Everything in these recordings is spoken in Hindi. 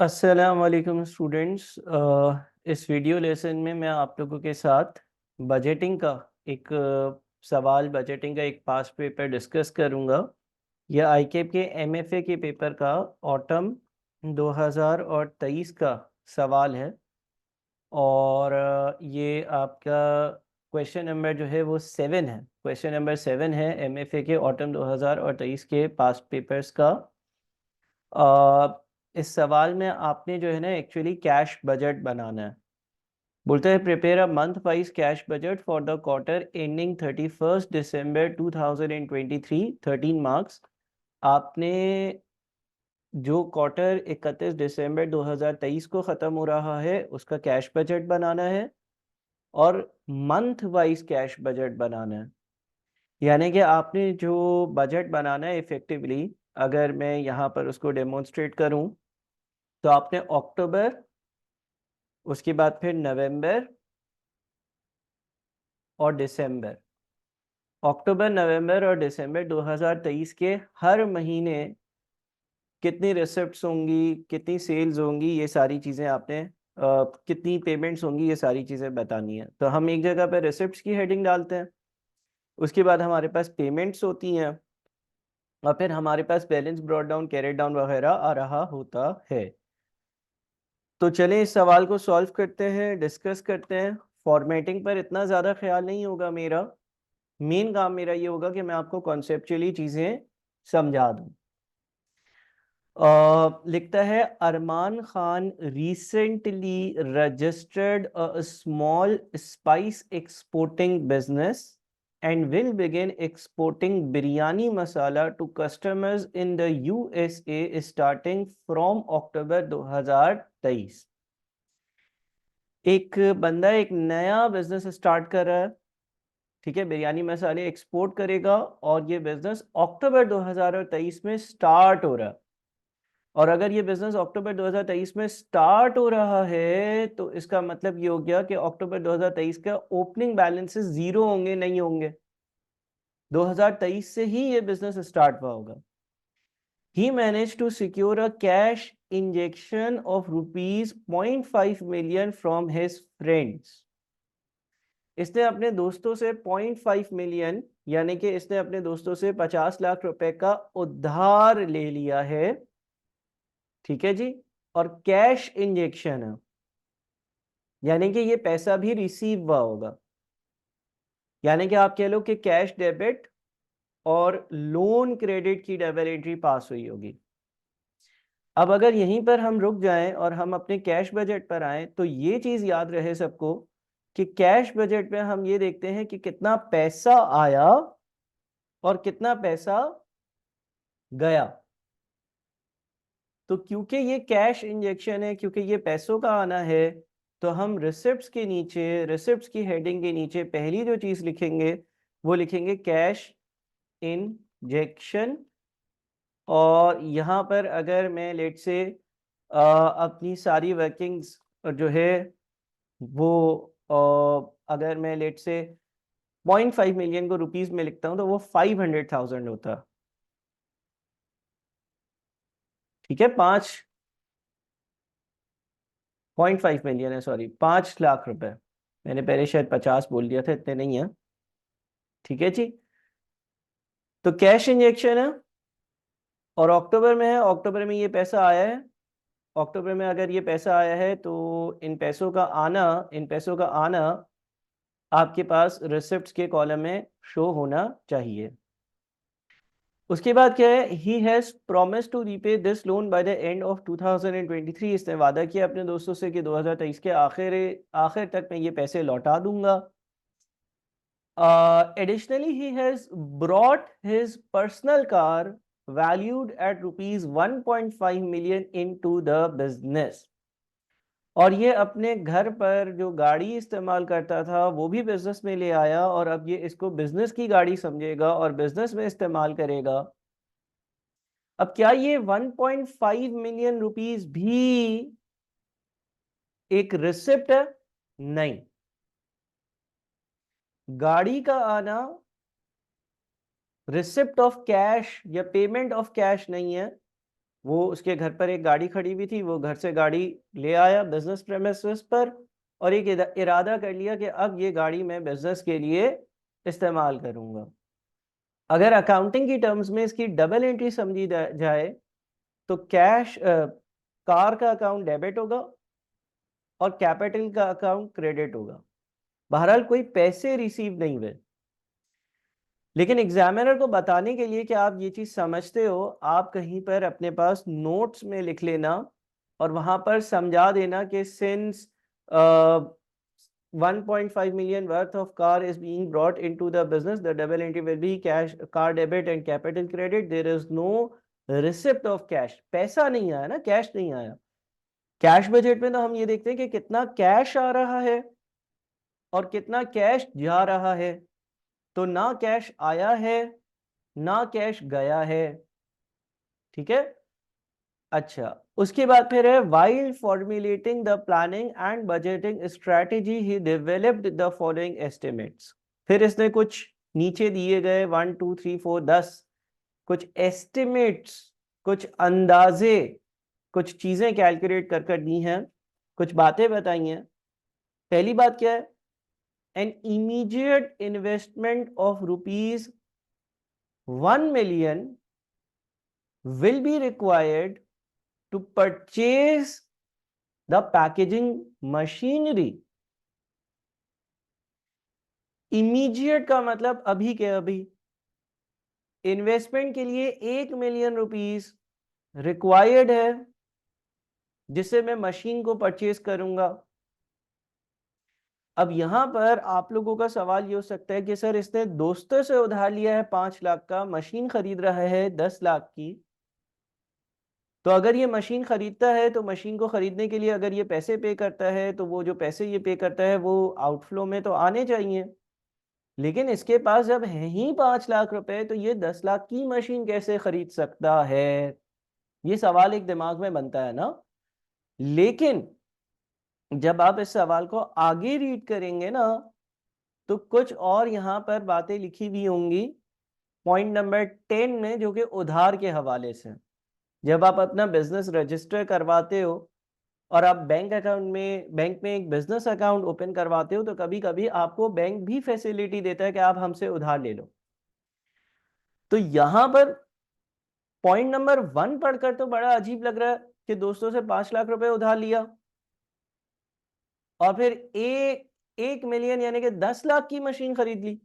अस्सलाम वालेकुम स्टूडेंट्स। इस वीडियो लेसन में मैं आप लोगों के साथ बजटिंग का एक सवाल बजटिंग का एक पास्ट पेपर डिस्कस करूंगा। यह आईकेप के एमएफए के पेपर का ऑटम 2023 का सवाल है और ये आपका क्वेश्चन नंबर जो है वो 7 है। क्वेश्चन नंबर 7 है एमएफए के ऑटम 2023 के पास्ट पेपर्स का। इस सवाल में आपने जो है ना एक्चुअली कैश बजट बनाना है। बोलते हैं prepare a month wise cash budget for the quarter ending 31 December 2023, 13 marks. आपने जो क्वार्टर 31 दिसंबर 2023 को ख़त्म हो रहा है उसका कैश बजट बनाना है और मंथ वाइज कैश बजट बनाना है। यानी कि आपने जो बजट बनाना है इफ़ेक्टिवली, अगर मैं यहाँ पर उसको डेमोन्स्ट्रेट करूँ तो आपने अक्टूबर, उसके बाद फिर नवंबर और दिसंबर, अक्टूबर, नवंबर और दिसंबर 2023 के हर महीने कितनी रिसिप्ट्स होंगी, कितनी सेल्स होंगी, ये सारी चीज़ें आपने कितनी पेमेंट्स होंगी, ये सारी चीज़ें बतानी है। तो हम एक जगह पर रिसिप्ट्स की हेडिंग डालते हैं, उसके बाद हमारे पास पेमेंट्स होती हैं और फिर हमारे पास balance brought down, carried down वगैरह आ रहा होता है। तो चलें इस सवाल को सॉल्व करते हैं, डिस्कस करते हैं। फॉर्मेटिंग पर इतना ज़्यादा ख्याल नहीं होगा मेरा, मेन काम मेरा ये होगा कि मैं आपको कॉन्सेप्चुअली चीज़ें समझा दूँ। लिखता है Armaan Khan recently registered a small spice exporting business and will begin exporting biryani masala to customers in the USA starting from October 2023। एक बंदा एक नया बिजनेस स्टार्ट कर रहा है, ठीक है, बिरयानी मसाले एक्सपोर्ट करेगा और ये बिजनेस अक्टूबर 2023 में स्टार्ट हो रहा है। और अगर ये बिजनेस अक्टूबर 2023 में स्टार्ट हो रहा है तो इसका मतलब ये हो गया कि अक्टूबर 2023 का ओपनिंग बैलेंसेस जीरो होंगे, नहीं होंगे। 2023 से ही ये बिजनेस स्टार्ट हुआ होगा। He managed to secure a cash injection of rupees 0.5 million from his friends। इसने अपने दोस्तों से 0.5 मिलियन यानी कि इसने अपने दोस्तों से 50 लाख रुपए का उधार ले लिया है, ठीक है जी। और कैश इंजेक्शन है, यानी कि ये पैसा भी रिसीव हुआ होगा। यानी कि आप कह लो कि कैश डेबिट और लोन क्रेडिट की डबल एंट्री पास हुई होगी। अब अगर यहीं पर हम रुक जाएं और हम अपने कैश बजट पर आएं तो ये चीज याद रहे सबको कि कैश बजट में हम ये देखते हैं कि कितना पैसा आया और कितना पैसा गया। तो क्योंकि ये कैश इंजेक्शन है, क्योंकि ये पैसों का आना है, तो हम रिसिप्ट्स के नीचे, रिसिप्ट्स की हेडिंग के नीचे पहली जो चीज लिखेंगे वो लिखेंगे कैश इंजेक्शन। और यहाँ पर अगर मैं लेट से अपनी सारी वर्किंग्स जो है वो अगर मैं लेट से 0.5 मिलियन को रुपीस में लिखता हूँ तो वो 500,000 होता। ठीक है, 5.5 मिलियन है, सॉरी 5 लाख रुपए। मैंने पहले शायद 50 बोल दिया था, इतने नहीं है। ठीक है जी। तो कैश इंजेक्शन है और अक्टूबर में है, अक्टूबर में ये पैसा आया है। अक्टूबर में अगर ये पैसा आया है तो इन पैसों का आना आपके पास रिसिप्ट्स के कॉलम में शो होना चाहिए। उसके बाद क्या है, he has promise to repay this loan by the end of 2023। इसने वादा किया अपने दोस्तों से कि 2023 के आखिर तक मैं ये पैसे लौटा दूंगा। Additionally, he has brought his personal car valued at rupees 1.5 million into the business। और ये अपने घर पर जो गाड़ी इस्तेमाल करता था वो भी बिजनेस में ले आया और अब ये इसको बिजनेस की गाड़ी समझेगा और बिजनेस में इस्तेमाल करेगा। अब क्या ये 1.5 मिलियन रुपीस भी एक रिसिप्ट है? नहीं। गाड़ी का आना रिसिप्ट ऑफ कैश या पेमेंट ऑफ कैश नहीं है, वो उसके घर पर एक गाड़ी खड़ी हुई थी, वो घर से गाड़ी ले आया बिजनेस प्रेमिसेस पर और एक इरादा कर लिया कि अब ये गाड़ी मैं बिजनेस के लिए इस्तेमाल करूंगा। अगर अकाउंटिंग की टर्म्स में इसकी डबल एंट्री समझी जाए तो कार का अकाउंट डेबिट होगा और कैपिटल का अकाउंट क्रेडिट होगा। बहरहाल कोई पैसे रिसीव नहीं हुए, लेकिन एग्जामिनर को बताने के लिए कि आप ये चीज समझते हो, आप कहीं पर अपने पास नोट्स में लिख लेना और वहां पर समझा देना कि since 1.5 million worth of car is being brought into the business, the double entry will be cash, car debit and capital credit. There is no receipt of cash. पैसा नहीं आया ना, कैश नहीं आया। कैश बजट में तो हम ये देखते हैं कि कितना कैश आ रहा है और कितना कैश जा रहा है। तो ना कैश आया है ना कैश गया है, ठीक है। अच्छा, उसके बाद फिर है while formulating the planning and budgeting strategy he developed the following estimates। फिर इसने कुछ नीचे दिए गए 1 2 3 4 10 कुछ एस्टिमेट्स, कुछ अंदाजे, कुछ चीजें कैलकुलेट कर दी हैं, कुछ बातें बताई हैं। पहली बात क्या है, an immediate investment of rupees 1 million will be required to purchase the packaging machinery। Immediate का मतलब अभी के अभी। इन्वेस्टमेंट के लिए 1 मिलियन रुपीस रिक्वायर्ड है जिससे मैं मशीन को परचेज करूंगा। अब यहां पर आप लोगों का सवाल ये हो सकता है कि सर इसने दोस्तों से उधार लिया है 5 लाख का, मशीन खरीद रहा है 10 लाख की, तो अगर ये मशीन खरीदता है तो मशीन को खरीदने के लिए अगर ये पैसे पे करता है तो वो जो पैसे ये पे करता है वो आउटफ्लो में तो आने चाहिए, लेकिन इसके पास जब है ही 5 लाख रुपए तो ये 10 लाख की मशीन कैसे खरीद सकता है, ये सवाल एक दिमाग में बनता है ना। लेकिन जब आप इस सवाल को आगे रीड करेंगे ना तो कुछ और यहाँ पर बातें लिखी हुई होंगी पॉइंट नंबर 10 में, जो कि उधार के हवाले से। जब आप अपना बिजनेस रजिस्टर करवाते हो और आप बैंक में एक बिजनेस अकाउंट ओपन करवाते हो तो कभी कभी आपको बैंक भी फैसिलिटी देता है कि आप हमसे उधार ले लो। तो यहां पर पॉइंट नंबर 1 पढ़कर तो बड़ा अजीब लग रहा है कि दोस्तों से 5 लाख रुपए उधार लिया और फिर 1 मिलियन यानी कि 10 लाख की मशीन खरीद ली।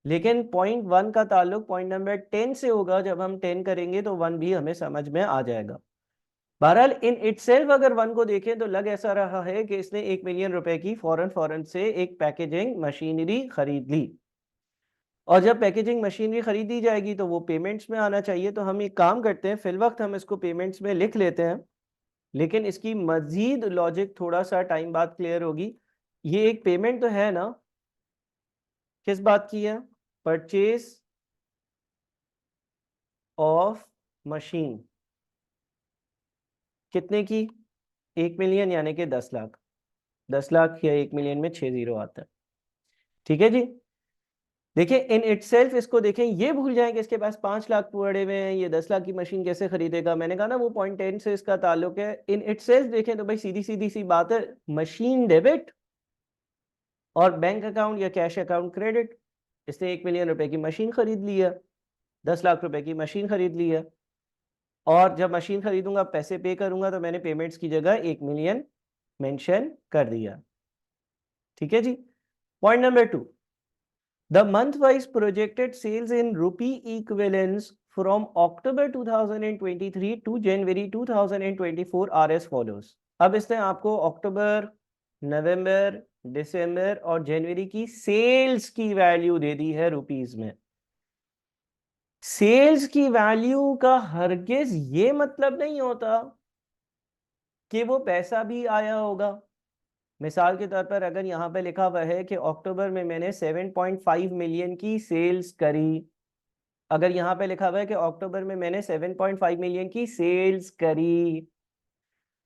लेकिन पॉइंट 1 का ताल्लुक पॉइंट नंबर 10 से होगा, जब हम 10 करेंगे तो 1 भी हमें समझ में आ जाएगा। बहरहाल इन इटसेल्फ अगर 1 को देखें तो लग ऐसा रहा है कि इसने 1 मिलियन रुपए की फौरन से एक पैकेजिंग मशीनरी खरीद ली, और जब पैकेजिंग मशीनरी खरीदी जाएगी तो वो पेमेंट्स में आना चाहिए। तो हम एक काम करते हैं, फिल वक्त हम इसको पेमेंट्स में लिख लेते हैं, लेकिन इसकी मजीद लॉजिक थोड़ा सा टाइम बाद क्लियर होगी। ये एक पेमेंट तो है ना, किस बात की है, परचेज ऑफ मशीन, कितने की, 1 मिलियन यानी कि 10 लाख। 10 लाख या 1 मिलियन में 6 जीरो आता है, ठीक है जी। देखिए इन इटसेल्फ इसको देखें, ये भूल जाएं कि इसके पास 5 लाख पड़े हुए हैं, ये 10 लाख की मशीन कैसे खरीदेगा। मैंने कहा ना वो पॉइंट 10 से इसका ताल्लुक है। इन इटसेल्फ देखें तो भाई सीधी सीधी सी बात है, मशीन डेबिट और बैंक अकाउंट या कैश अकाउंट क्रेडिट। इसने 1 मिलियन रुपए की मशीन खरीद ली है, 10 लाख रुपए की मशीन खरीद ली है, और जब मशीन खरीदूंगा पैसे पे करूंगा तो मैंने पेमेंट्स की जगह 1 मिलियन मेंशन कर दिया, ठीक है जी। Point number 2, the month-wise projected sales in rupee equivalents from October 2023 to January 2024 are as follows। अब इसने आपको अक्टूबर, नवंबर, दिसंबर और जनवरी की सेल्स की वैल्यू दे दी है रुपीस में। सेल्स की वैल्यू का हरगिज ये मतलब नहीं होता कि वो पैसा भी आया होगा। मिसाल के तौर पर अगर यहाँ पे लिखा हुआ है कि अक्टूबर में मैंने 7.5 मिलियन की सेल्स करी, अगर यहाँ पे लिखा हुआ है कि अक्टूबर में मैंने 7.5 मिलियन की सेल्स करी,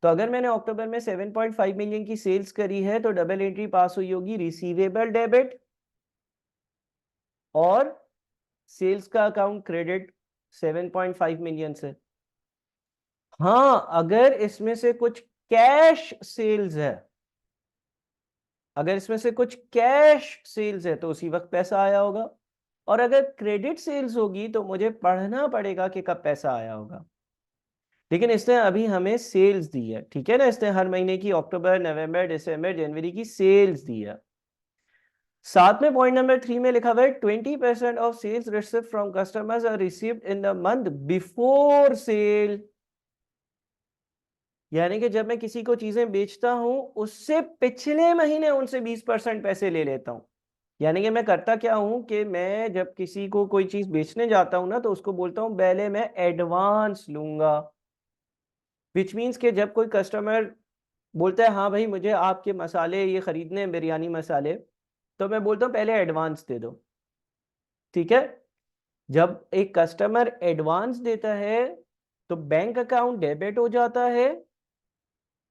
तो अगर मैंने अक्टूबर में 7.5 मिलियन की सेल्स करी है तो डबल एंट्री पास हुई होगी रिसीवेबल डेबिट और सेल्स का अकाउंट क्रेडिट 7.5 मिलियन से। हाँ, अगर इसमें से कुछ कैश सेल्स है, अगर इसमें से कुछ कैश सेल्स है तो उसी वक्त पैसा आया होगा, और अगर क्रेडिट सेल्स होगी तो मुझे पढ़ना पड़ेगा कि कब पैसा आया होगा। लेकिन इसने अभी हमें सेल्स दी है, ठीक है ना, इसने हर महीने की अक्टूबर, नवंबर, दिसंबर, जनवरी की सेल्स दी है। साथ में पॉइंट नंबर 3 में लिखा हुआ है 20% of sales received from customers are received in the month before sale. यानी कि जब मैं किसी को चीजें बेचता हूं उससे पिछले महीने उनसे 20% पैसे ले लेता हूं। यानी कि मैं करता क्या हूं कि मैं जब किसी को कोई चीज बेचने जाता हूं ना तो उसको बोलता हूं पहले मैं एडवांस लूंगा। विच मीन्स कि जब कोई कस्टमर बोलता है हाँ भाई मुझे आपके मसाले ये खरीदने हैं, बिरयानी मसाले, तो मैं बोलता हूँ पहले एडवांस दे दो। ठीक है, जब एक कस्टमर एडवांस देता है तो बैंक अकाउंट डेबिट हो जाता है,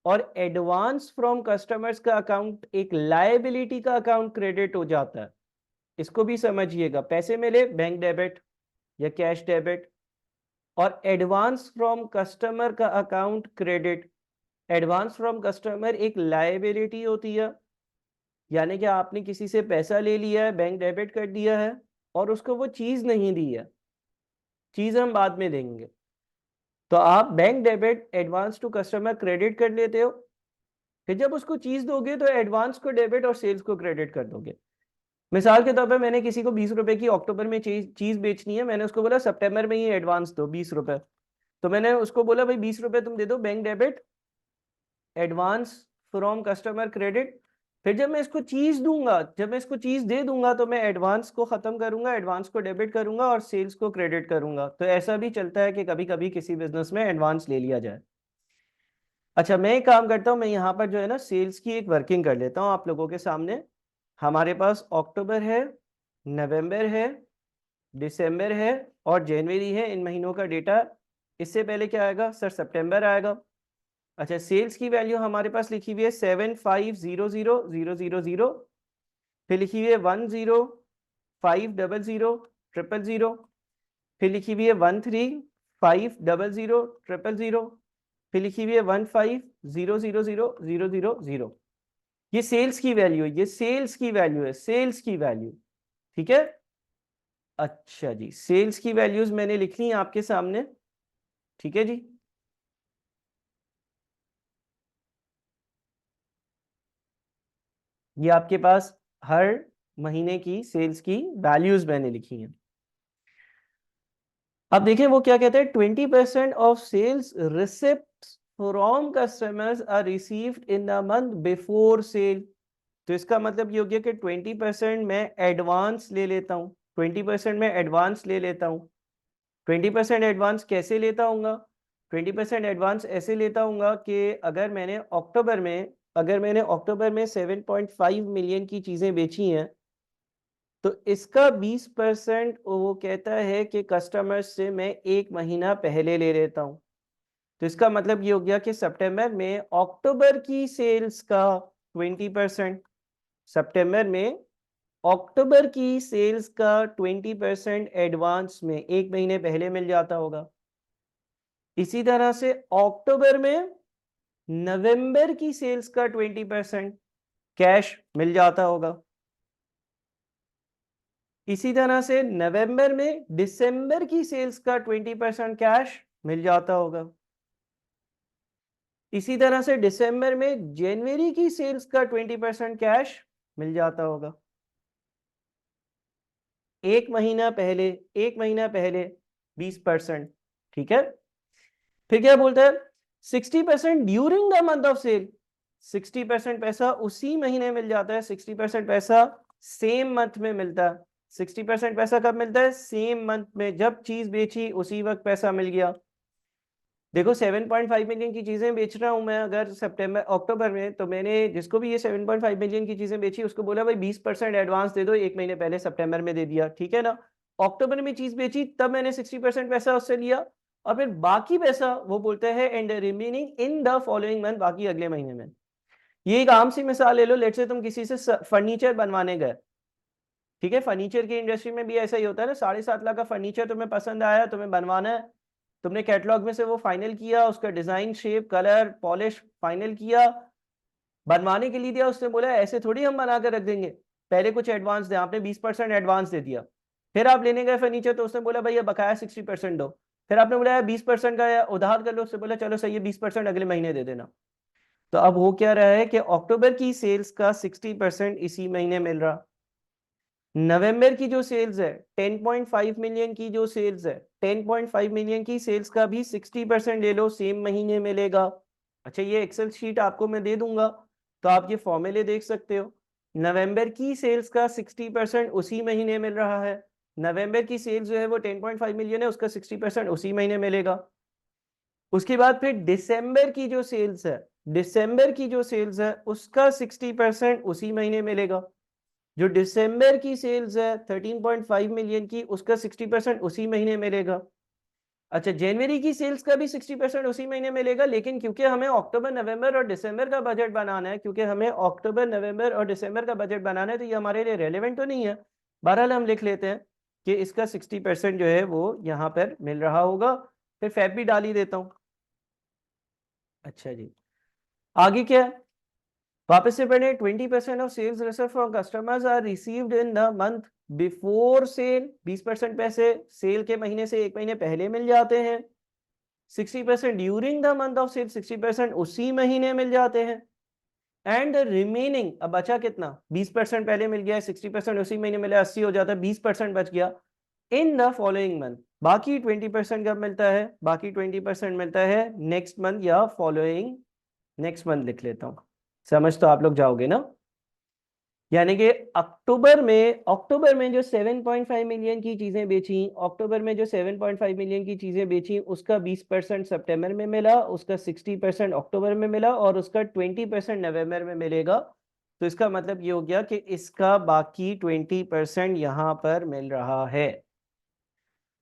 और एडवांस फ्रॉम कस्टमर्स का अकाउंट एक लायबिलिटी का अकाउंट क्रेडिट हो जाता है। इसको भी समझिएगा, पैसे मिले बैंक डेबिट या कैश डेबिट, और एडवांस फ्रॉम कस्टमर का account credit. Advance from customer एक लायबिलिटी होती है, यानी कि आपने किसी से पैसा ले लिया है, बैंक डेबिट कर दिया है, और उसको वो चीज नहीं दी है, चीज हम बाद में देंगे, तो आप bank debit advance to customer credit कर लेते हो। फिर जब उसको चीज दोगे तो एडवांस को डेबिट और सेल्स को क्रेडिट कर दोगे। मिसाल के तौर पे मैंने किसी को 20 रुपए की अक्टूबर में चीज बेचनी है, मैंने उसको बोला सितंबर में ही एडवांस दो 20 रुपए, तो मैंने उसको बोला भाई 20 रुपए तुम दे दो bank debit, advance from customer credit. फिर जब मैं इसको चीज दूंगा, जब मैं इसको चीज दे दूंगा तो मैं एडवांस को खत्म करूंगा, एडवांस को डेबिट करूंगा और सेल्स को क्रेडिट करूंगा। तो ऐसा भी चलता है कि कभी कभी किसी बिजनेस में एडवांस ले लिया जाए। अच्छा, मैं एक काम करता हूँ, मैं यहाँ पर जो है ना सेल्स की एक वर्किंग कर लेता हूँ आप लोगों के सामने। हमारे पास अक्टूबर है, नवंबर है, दिसंबर है और जनवरी है, इन महीनों का डेटा। इससे पहले क्या आएगा सर? सितंबर आएगा। अच्छा, सेल्स की वैल्यू हमारे पास लिखी हुई है 7500,000, फिर लिखी हुई है 10500,000, फिर लिखी हुई है 13500,000, फिर लिखी हुई है 1500,000। ये सेल्स की वैल्यू है, ये सेल्स की वैल्यू है, सेल्स की वैल्यू। ठीक है, अच्छा जी, सेल्स की वैल्यूज मैंने लिख ली है आपके सामने। ठीक है जी, ये आपके पास हर महीने की सेल्स की वैल्यूज मैंने लिखी हैं। अब देखिए वो क्या कहते हैं, 20% of sales receipts from customers are received in the month before sale. तो इसका मतलब ये हो गया कि 20% मैं एडवांस ले लेता हूँ, 20% मैं एडवांस ले लेता हूँ। 20% एडवांस कैसे लेता हूँगा? 20% एडवांस ऐसे लेता हूँगा कि अगर मैंने अक्टूबर में 7.5 मिलियन की चीज़ें बेची हैं, तो इसका 20% वो कहता है कि कस्टमर्स से मैं एक महीना पहले ले लेता हूँ। तो इसका मतलब ये हो गया कि सितंबर में अक्टूबर की सेल्स का 20%, सितंबर में अक्टूबर की सेल्स का 20% एडवांस में एक महीने पहले मिल जाता होगा। इसी तरह से अक्टूबर में नवंबर की सेल्स का 20% कैश मिल जाता होगा। इसी तरह से नवंबर में दिसंबर की सेल्स का 20% कैश मिल जाता होगा। इसी तरह से दिसंबर में जनवरी की सेल्स का 20% कैश मिल जाता होगा। एक महीना पहले 20%। ठीक है, फिर क्या बोलता है, 60% during the month of sale. 60% पैसा उसी महीने मिल जाता है, 60% पैसा सेम मंथ में मिलता है। 60% पैसा कब मिलता है? सेम मंथ में, जब चीज बेची उसी वक्त पैसा मिल गया। देखो 7.5 मिलियन की चीजें बेच रहा हूं मैं अगर सितंबर अक्टूबर में, तो मैंने जिसको भी ये 7.5 मिलियन की चीजें बेची उसको बोला भाई 20% एडवांस दे दो, एक महीने पहले सितंबर में दे दिया, ठीक है ना। अक्टूबर में चीज बेची तब मैंने 60% पैसा उससे लिया, और फिर बाकी पैसा वो बोलता है and remaining in the following month, बाकी अगले महीने में। ये एक आम सी मिसाल ले लो, लेट से तुम किसी से फर्नीचर बनवाने गए, ठीक है, फर्नीचर की इंडस्ट्री में भी ऐसा ही होता है ना, 7.5 लाख का फर्नीचर तुम्हें पसंद आया, तुम्हें बनवाना है, तुमने कैटलॉग में से वो फाइनल किया, उसका design, shape, colour, polish final किया, बनवाने के लिए दिया, उसने बोला ऐसे थोड़ी हम बना कर रख देंगे, पहले कुछ एडवांस दे, आपने 20% एडवांस दे दिया, फिर आप लेने गए फर्नीचर तो उसने बोला भाई ये बकाया 60% दो, फिर आपने बोला 20% का उधार कर लो, उसने बोला चलो सही है 20% अगले महीने दे देना। तो अब हो क्या रहा है कि अक्टूबर की सेल्स का 60% इसी महीने मिल रहा, नवंबर की जो सेल्स है 10.5 मिलियन की जो सेल्स है, 10.5 मिलियन की सेल्स का भी 60% ले लो, सेम महीने मिलेगा। अच्छा ये एक्सेल शीट आपको मैं दे दूंगा तो आप ये फॉर्मूले देख सकते हो। नवंबर की सेल्स का 60% उसी महीने मिल रहा है, नवंबर की सेल्स जो है वो 10.5 मिलियन है, उसका 60% उसी महीने मिलेगा। उसके बाद फिर दिसंबर की जो सेल्स है, दिसंबर की जो सेल्स है उसका 60% उसी महीने मिलेगा। जो दिसंबर की सेल्स है 13.5 मिलियन की, उसका 60% उसी महीने मिलेगा। अच्छा जनवरी की सेल्स का भी 60% उसी महीने मिलेगा, लेकिन क्योंकि हमें अक्टूबर नवंबर और दिसंबर का बजट बनाना है, क्योंकि हमें अक्टूबर नवंबर और दिसंबर का बजट बनाना है, तो ये हमारे लिए रेलेवेंट तो नहीं है। बहरहाल हम लिख लेते हैं कि इसका 60% जो है वो यहाँ पर मिल रहा होगा, फिर फैब भी डाल ही देता हूँ। अच्छा जी, आगे क्या है, वापस से पढ़े, 20% of sales received from customers are received in the month before sale, 20% पैसे सेल के महीने से एक महीने पहले मिल जाते हैं। 60% during the month of sale, 60% उसी महीने मिल जाते हैं। एंड रिमेनिंग, अब बचा कितना, 20% पहले मिल गया, 60% उसी महीने मिला, 80 हो जाता है, 20% बच गया इन द फॉलोइंग मंथ। बाकी 20% कब मिलता है, बाकी 20% मिलता है नेक्स्ट मंथ या फॉलोइंग नेक्स्ट मंथ लिख लेता हूं, समझ तो आप लोग जाओगे ना। यानी कि अक्टूबर में जो 7.5 मिलियन की चीजें बेची, अक्टूबर में जो 7.5 मिलियन की चीजें बेची, उसका 20% सितंबर में मिला, उसका 60% अक्टूबर में मिला और उसका 20% नवंबर में मिलेगा। तो इसका मतलब ये हो गया कि इसका बाकी 20% यहां पर मिल रहा है।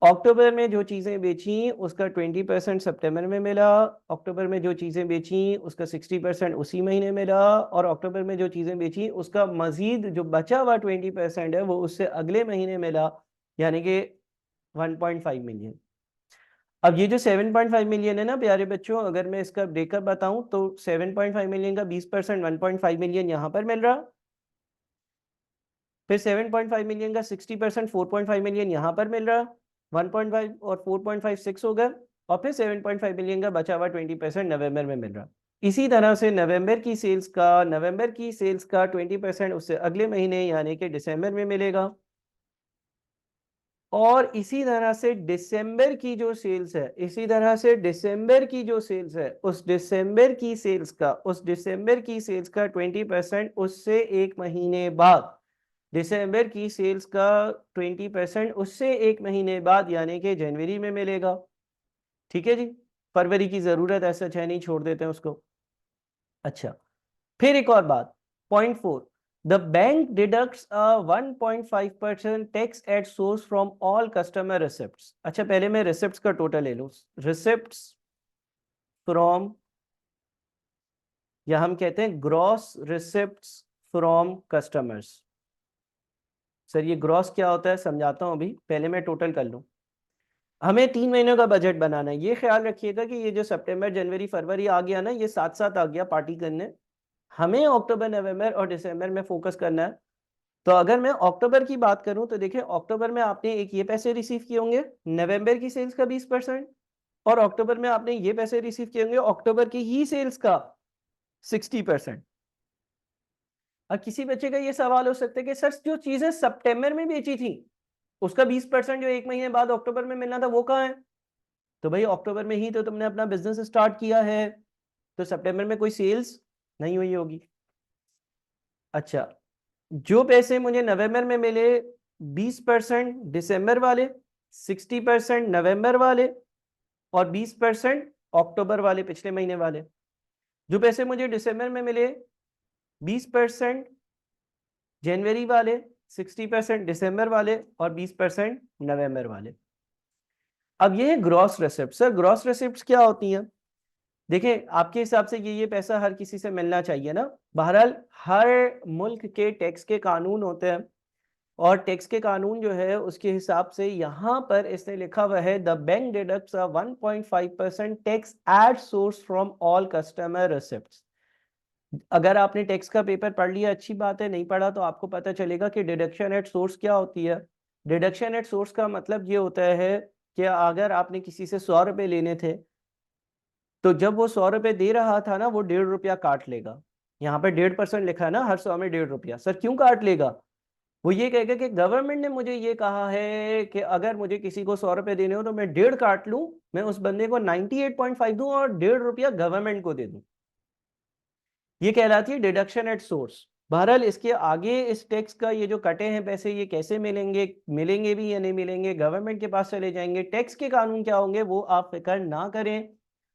अक्टूबर में जो चीजें बेची उसका 20% सितंबर में मिला, अक्टूबर में जो चीजें बेची उसका 60% उसी महीने मिला, और अक्टूबर में जो चीजें बेची उसका मजीद जो बचा हुआ 20% है वो उससे अगले महीने मिला, यानी कि 1.5 मिलियन। अब ये जो 7.5 मिलियन है ना प्यारे बच्चों, अगर मैं इसका ब्रेकअप बताऊं तो 7.5 मिलियन का 20% 1.5 मिलियन यहां पर मिल रहा, फिर 7.5 मिलियन का 60% 4.5 मिलियन यहां पर मिल रहा, 1.5 और 4.5 6 हो गए, और फिर 7.5 मिलियन का बचा हुआ 20% नवंबर में मिल रहा। इसी तरह से नवंबर की सेल्स का 20% उससे अगले महीने यानी कि दिसंबर में मिलेगा, और इसी तरह से दिसंबर की जो सेल्स है, इसी तरह से दिसंबर की जो सेल्स है उस दिसंबर की सेल्स का 20% उससे एक महीने बाद, दिसंबर की सेल्स का 20% उससे एक महीने बाद यानी कि जनवरी में मिलेगा। ठीक है जी, फरवरी की जरूरत ऐसा है नहीं, छोड़ देते हैं उसको। अच्छा, फिर एक और बात, point 4, the bank deducts 1.5% tax at source from all customer receipts. अच्छा पहले मैं रिसिप्ट्स का टोटल ले लूं, रिसिप्ट्स फ्रॉम, या हम कहते हैं gross receipts from customers. Sir ये ग्रॉस क्या होता है समझाता हूं, अभी पहले मैं टोटल कर लूं। हमें 3 महीनों का बजट बनाना है, ये ख्याल रखिएगा कि ये जो सितंबर जनवरी फरवरी आ गया ना, ये साथ साथ आ गया पार्टी करने, हमें अक्टूबर नवंबर और दिसंबर में फोकस करना है। तो अगर मैं अक्टूबर की बात करूं तो देखिए अक्टूबर में आपने एक ये पैसे रिसीव किए होंगे नवंबर की सेल्स का 20%, और अक्टूबर में आपने ये पैसे रिसीव किए होंगे अक्टूबर की ही सेल्स का 60%। अब किसी बच्चे का ये सवाल हो सकता है कि सर जो चीजें सितंबर में बेची थी उसका 20% जो एक महीने बाद अक्टूबर में मिलना था वो कहाँ है। तो भाई अक्टूबर में ही तो तुमने अपना बिजनेस स्टार्ट किया है, तो सितंबर में कोई सेल्स नहीं हुई होगी। अच्छा, जो पैसे मुझे नवंबर में मिले 20% दिसंबर वाले, 60% नवंबर वाले, और 20% अक्टूबर वाले पिछले महीने वाले। जो पैसे मुझे दिसंबर में मिले 20% जनवरी वाले, 60% दिसंबर वाले और 20% नवंबर वाले। अब ये है gross receipt. Sir gross receipt क्या होती हैं, देखिए आपके हिसाब से ये पैसा हर किसी से मिलना चाहिए ना, बहरहाल हर मुल्क के टैक्स के कानून होते हैं। और टैक्स के कानून जो है उसके हिसाब से यहाँ पर इसने लिखा हुआ है the bank deducts 1.5% tax at source from all customer receipts. अगर आपने टैक्स का पेपर पढ़ लिया अच्छी बात है, नहीं पढ़ा तो आपको पता चलेगा कि डिडक्शन एट सोर्स क्या होती है। डिडक्शन एट सोर्स का मतलब ये होता है कि अगर आपने किसी से 100 रुपए लेने थे तो जब वो 100 रुपए दे रहा था ना वो 1.5 रुपया काट लेगा। यहाँ पे 1.5% लिखा है ना, हर 100 में 1.5 रुपया। सर क्यों काट लेगा? वो ये कहेगा कि गवर्नमेंट ने मुझे ये कहा है कि अगर मुझे किसी को 100 रुपए देने हो तो मैं 1.5 काट लूं, मैं उस बंदे को 98.5 दूं और 1.5 रुपया गवर्नमेंट को दे दूं। ये कहलाती है डिडक्शन एट सोर्स। बहरहाल इसके आगे इस टैक्स का ये जो कटे हैं पैसे ये कैसे मिलेंगे, मिलेंगे भी या नहीं मिलेंगे, गवर्नमेंट के पास चले जाएंगे, टैक्स के कानून क्या होंगे वो आप फिक्र ना करें।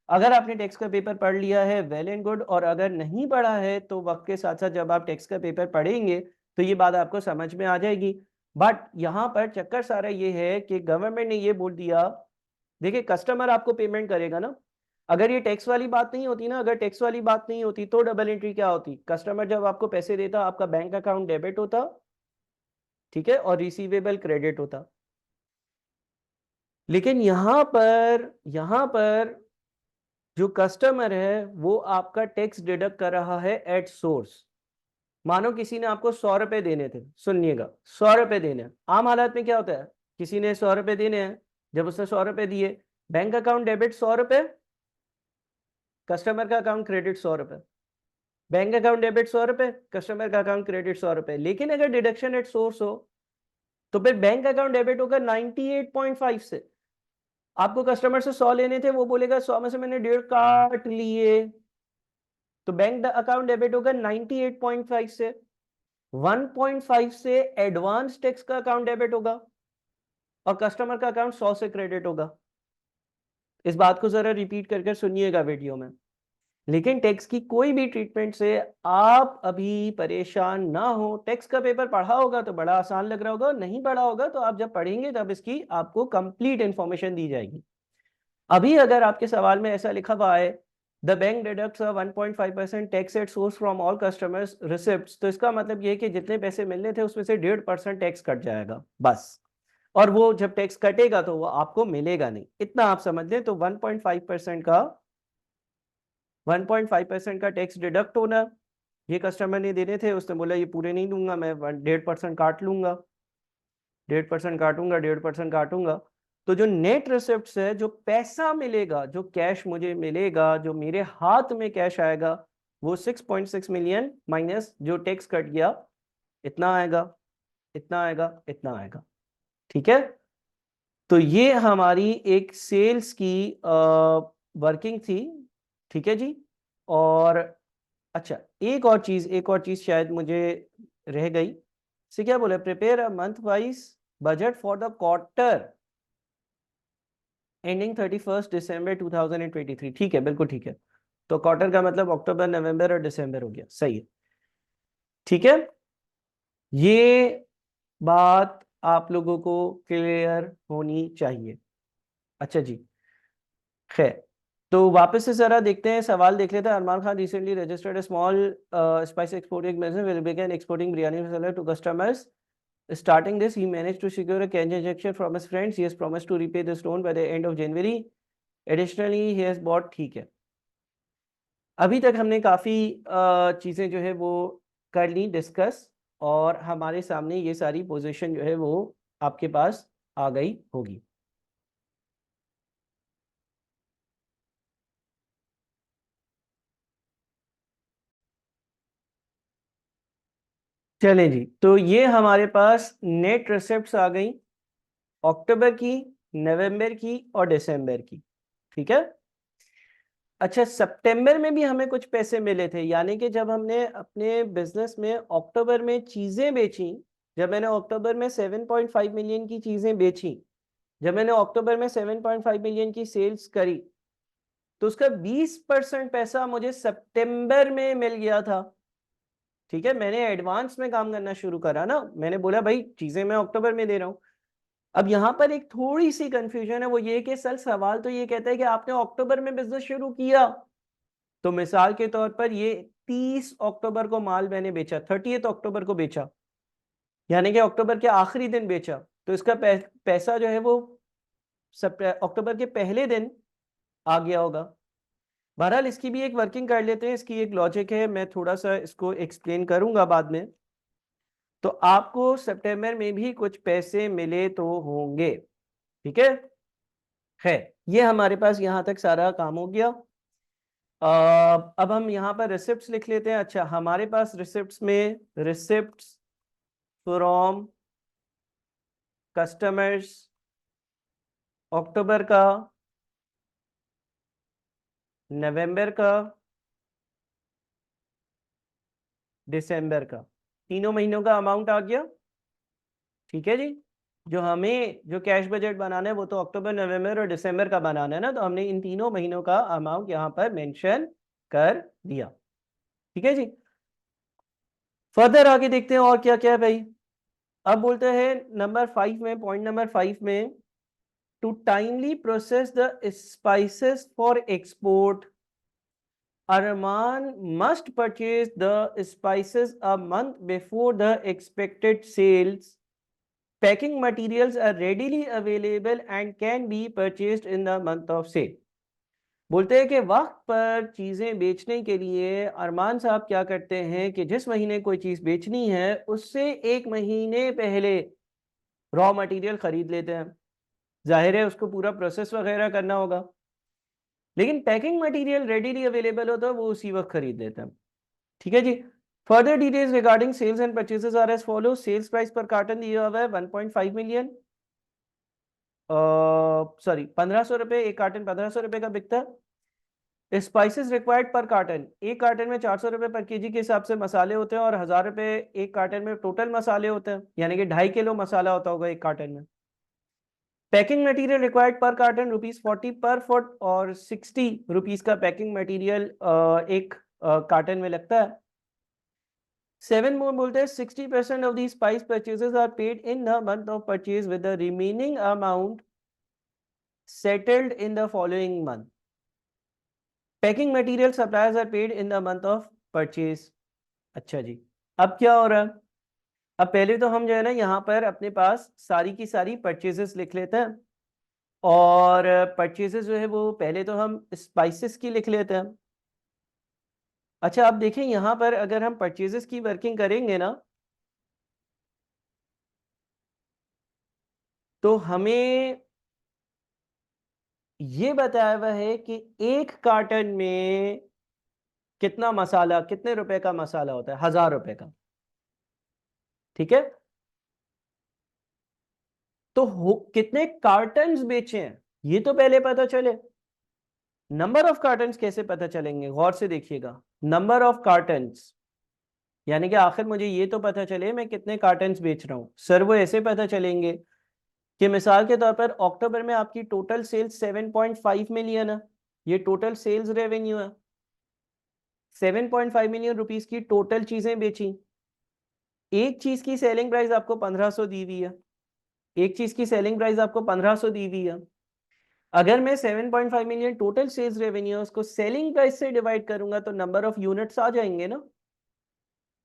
अगर आपने टैक्स का पेपर पढ़ लिया है वेल एंड गुड, और अगर नहीं पढ़ा है तो वक्त के साथ साथ जब आप टैक्स का पेपर पढ़ेंगे तो ये बात आपको समझ में आ जाएगी। बट यहाँ पर चक्कर सारा ये है कि गवर्नमेंट ने ये बोल दिया, देखिए कस्टमर आपको पेमेंट करेगा ना, अगर ये टैक्स वाली बात नहीं होती ना, अगर टैक्स वाली बात नहीं होती तो डबल एंट्री क्या होती? कस्टमर जब आपको पैसे देता आपका बैंक अकाउंट डेबिट होता, ठीक है, और रिसीवेबल क्रेडिट होता। लेकिन यहां पर जो कस्टमर है वो आपका टैक्स डिडक्ट कर रहा है एट सोर्स। मानो किसी ने आपको 100 रुपए देने थे, सुनिएगा 100 रुपए देने हैं। आम हालात में क्या होता है, किसी ने 100 रुपए देने हैं, जब उसने 100 रुपए दिए, बैंक अकाउंट डेबिट 100 रुपए, कस्टमर का अकाउंट क्रेडिट 100 रुपए। बैंक अकाउंट डेबिट 100 रुपए, कस्टमर का अकाउंट क्रेडिट 100 रुपए। लेकिन अगर डिडक्शन एट सोर्स हो तो फिर बैंक अकाउंट डेबिट होगा 98.5 से। आपको कस्टमर से 100 लेने थे, वो बोलेगा 100 में से मैंने 1.5 काट लिए, तो बैंक अकाउंट डेबिट होगा 98.5 से। 1.5 से एडवांस टैक्स का अकाउंट डेबिट होगा और कस्टमर का अकाउंट 100 से क्रेडिट होगा। इस बात को जरा रिपीट करके सुनिएगा वीडियो में। लेकिन टैक्स की कोई भी ट्रीटमेंट से आप अभी परेशान ना हो। टैक्स का पेपर पढ़ा होगा तो बड़ा आसान लग रहा होगा, नहीं पढ़ा होगा तो आप जब पढ़ेंगे तब इसकी आपको कंप्लीट इंफॉर्मेशन दी जाएगी। अभी अगर आपके सवाल में ऐसा लिखा हुआ है the bank deducts 1.5% tax at source from all customers receipts, तो इसका मतलब ये है कि जितने पैसे मिलने थे उसमें से 1.5% टैक्स कट जाएगा बस। और वो जब टैक्स कटेगा तो वो आपको मिलेगा नहीं, इतना आप समझ लें। तो 1.5% का टैक्स डिडक्ट होना, ये कस्टमर ने देने थे, उसने बोला ये पूरे नहीं दूंगा, मैं 1.5% काट लूंगा, 1.5% काटूंगा, 1.5% काटूंगा। तो जो नेट रिसिप्ट्स है, जो पैसा मिलेगा, जो कैश मुझे मिलेगा, जो मेरे हाथ में कैश आएगा, वो 6.6 मिलियन माइनस जो टैक्स कट गया, इतना आएगा, इतना आएगा, इतना आएगा। ठीक है, तो ये हमारी एक सेल्स की वर्किंग थी। ठीक है जी। और अच्छा, एक और चीज शायद मुझे रह गई। से क्या बोले, prepare a month wise budget for the quarter ending 31 दिसंबर 2023। ठीक है, बिल्कुल ठीक है। तो क्वार्टर का मतलब अक्टूबर, नवंबर और दिसंबर हो गया, सही है। ठीक है, ये बात आप लोगों को क्लियर होनी चाहिए। अच्छा जी, खैर, तो वापस से जरा देखते हैं, सवाल देख लेते हैं। Armaan Khan recently registered a small spice exporting business, will begin exporting biryani masala to customers. Starting this, he managed to secure a cash injection from his friends. He has promised to repay this loan by the end of January. Additionally, he has bought, ठीक है। अभी तक हमने काफ़ी चीज़ें जो है वो कर ली डिस्कस, और हमारे सामने ये सारी पोजीशन जो है वो आपके पास आ गई होगी। चलें जी, तो ये हमारे पास नेट रिसिप्ट्स आ गई अक्टूबर की, नवंबर की और दिसंबर की। ठीक है, अच्छा, सितंबर में भी हमें कुछ पैसे मिले थे, यानी कि जब हमने अपने बिजनेस में अक्टूबर में चीजें बेची, जब मैंने अक्टूबर में 7.5 मिलियन की चीजें बेची, जब मैंने अक्टूबर में 7.5 मिलियन की सेल्स करी, तो उसका 20% पैसा मुझे सितंबर में मिल गया था। ठीक है, मैंने एडवांस में काम करना शुरू करा ना, मैंने बोला भाई चीजें मैं अक्टूबर में दे रहा हूं। अब यहां पर एक थोड़ी सी कंफ्यूजन है, वो ये कि सर सवाल तो ये कहता है कि आपने अक्टूबर में बिजनेस शुरू किया, तो मिसाल के तौर पर ये 30 अक्टूबर को माल मैंने बेचा, 30 अक्टूबर को बेचा, यानी कि अक्टूबर के आखिरी दिन बेचा, तो इसका पैसा जो है वो अक्टूबर के पहले दिन आ गया होगा। बहरहाल इसकी भी एक वर्किंग कर लेते हैं, इसकी एक लॉजिक है, मैं थोड़ा सा इसको एक्सप्लेन करूंगा बाद में। तो आपको सितंबर में भी कुछ पैसे मिले तो होंगे, ठीक है। ये हमारे पास यहां तक सारा काम हो गया। अब हम यहाँ पर रिसिप्ट्स लिख लेते हैं। अच्छा, हमारे पास रिसिप्ट्स में रिसिप्ट्स फ्रॉम कस्टमर्स अक्टूबर का, नवंबर का, दिसंबर का, तीनों महीनों का अमाउंट आ गया। ठीक है जी। जो हमें जो कैश बजट बनाना है वो तो अक्टूबर, नवंबर और दिसंबर का बनाना है ना, तो हमने इन तीनों महीनों का अमाउंट यहाँ पर मेंशन कर दिया। ठीक है जी। फर्दर आगे देखते हैं और क्या क्या है भाई। अब बोलते हैं नंबर 5 में, पॉइंट नंबर 5 में, to timely process the spices for export, Arman must purchase the spices a month before the expected sales. Packing materials are readily available and can be purchased in the month of sale. बोलते हैं कि वक्त पर चीजें बेचने के लिए अरमान साहब क्या करते हैं कि जिस महीने कोई चीज बेचनी है उससे एक महीने पहले रॉ मटेरियल खरीद लेते हैं। जाहिर है उसको पूरा प्रोसेस वगैरह करना होगा, लेकिन पैकिंग मटेरियल रेडीली अवेलेबल हो तो वो उसी वक्त खरीद लेते हैं। ठीक है जी। Further details regarding sales and purchases are as follow. Sales price per carton दिया हुआ है 1.5 मिलियन, सॉरी 1500 रुपए, एक कार्टन 1500 रुपए का बिकता है। स्पाइसेस रिक्वायर्ड पर कार्टन, एक कार्टन में 400 रुपए पर केजी के हिसाब से मसाले होते हैं और 1000 रुपए एक कार्टन में टोटल मसाले होते हैं, यानी कि 2.5 किलो मसाला होता होगा एक कार्टन में। पैकिंग मटेरियल रिक्वायर्ड पर कार्टन ₹40 पर फुट और 60 रुपीज का पैकिंग मटेरियल एक कार्टन में लगता है। 7 more बोलते हैं 60% of these spice purchases are paid in the month of purchase with the remaining amount settled in the following month. Packing material suppliers are paid in the month of purchase. अच्छा जी। अब क्या हो रहा है? अब पहले तो हम जो है ना यहाँ पर अपने पास सारी की सारी परचेजेस लिख लेते हैं, और परचेजेस जो है वो पहले तो हम स्पाइसेस की लिख लेते हैं। अच्छा, अब देखें यहाँ पर अगर हम परचेजेस की वर्किंग करेंगे ना, तो हमें ये बताया हुआ है कि एक कार्टन में कितना मसाला, कितने रुपए का मसाला होता है? 1000 रुपए का। ठीक है। तो कितने कार्टन्स बेचे हैं ये तो पहले पता चले। नंबर ऑफ कार्टन्स कैसे पता चलेंगे? गौर से देखिएगा। नंबर ऑफ कार्टन्स यानी कि आखिर मुझे ये तो पता चले मैं कितने कार्टन्स बेच रहा हूं। सर वो ऐसे पता चलेंगे कि मिसाल के तौर पर अक्टूबर में आपकी टोटल सेल्स 7.5 मिलियन है, ये टोटल सेल्स रेवेन्यू है। 7.5 मिलियन रुपीस की टोटल चीजें बेची। एक चीज की सेलिंग प्राइस आपको 1500 दी हुई है, एक चीज की सेलिंग प्राइस आपको 1500 दी हुई है। अगर मैं 7.5 मिलियन टोटल सेल्स रेवेन्यू उसको सेलिंग प्राइस से डिवाइड करूंगा तो नंबर ऑफ यूनिट्स आ जाएंगे ना।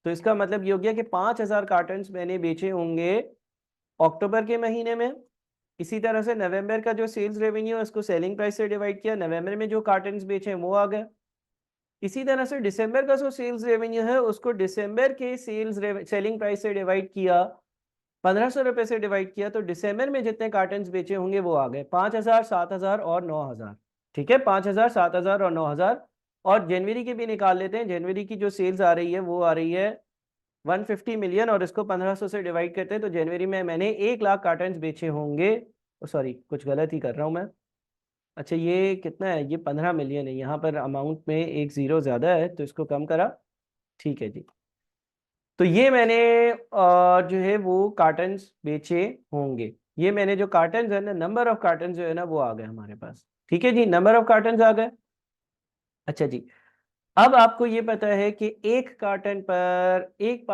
तो इसका मतलब ये हो गया कि 5000 कार्टन मैंने बेचे होंगे अक्टूबर के महीने में। इसी तरह से नवंबर का जो सेल्स रेवेन्यू है उसको सेलिंग प्राइस से डिवाइड किया, नवंबर में जो कार्टन बेचे वो आ गए। इसी तरह से दिसंबर का जो सेल्स रेवेन्यू है उसको दिसंबर के सेलिंग प्राइस से डिवाइड किया, 1500 रुपए से डिवाइड किया, तो दिसंबर में जितने कार्टन्स बेचे होंगे वो आ गए 5000, 7000 और 9000। ठीक है, 5000, 7000 और 9000। और जनवरी की भी निकाल लेते हैं। जनवरी की जो सेल्स आ रही है वो आ रही है 150 मिलियन, और इसको 1500 से डिवाइड करते हैं तो जनवरी में मैंने 1 लाख कार्टन्स बेचे होंगे। सॉरी, कुछ गलत ही कर रहा हूँ मैं। अच्छा, ये कितना है? ये 15 मिलियन है। यहाँ पर अमाउंट में एक जीरो ज्यादा है तो इसको कम करा। ठीक है जी। तो ये मैंने जो है वो कार्टन्स बेचे होंगे। ये मैंने जो कार्टन्स है ना, नंबर ऑफ कार्टन्स जो है ना वो आ गए हमारे पास। ठीक है जी, नंबर ऑफ कार्टन्स आ गए। अच्छा जी। अब आपको ये पता है कि एक कार्टन पर, एक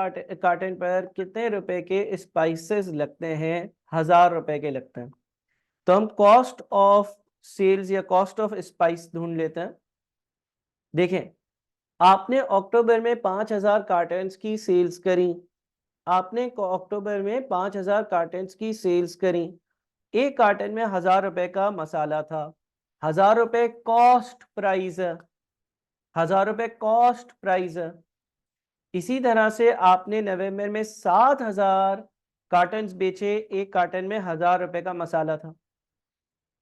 कार्टन पर कितने रुपए के स्पाइसेस लगते हैं? 1000 रुपए के लगते हैं। तो हम कॉस्ट ऑफ सेल्स या कॉस्ट ऑफ स्पाइस ढूंढ लेते हैं। देखें, आपने अक्टूबर में 5000 कार्टन्स की सेल्स करी, आपने अक्टूबर में 5,000 कार्टन की सेल्स करी। एक कार्टन में 1,000 रुपए का मसाला था, 1,000 रुपए कॉस्ट प्राइस है, 1,000 रुपए कॉस्ट प्राइस है। इसी तरह से आपने नवंबर में 7,000 कार्टन बेचे, एक कार्टन में 1,000 रुपए का मसाला था।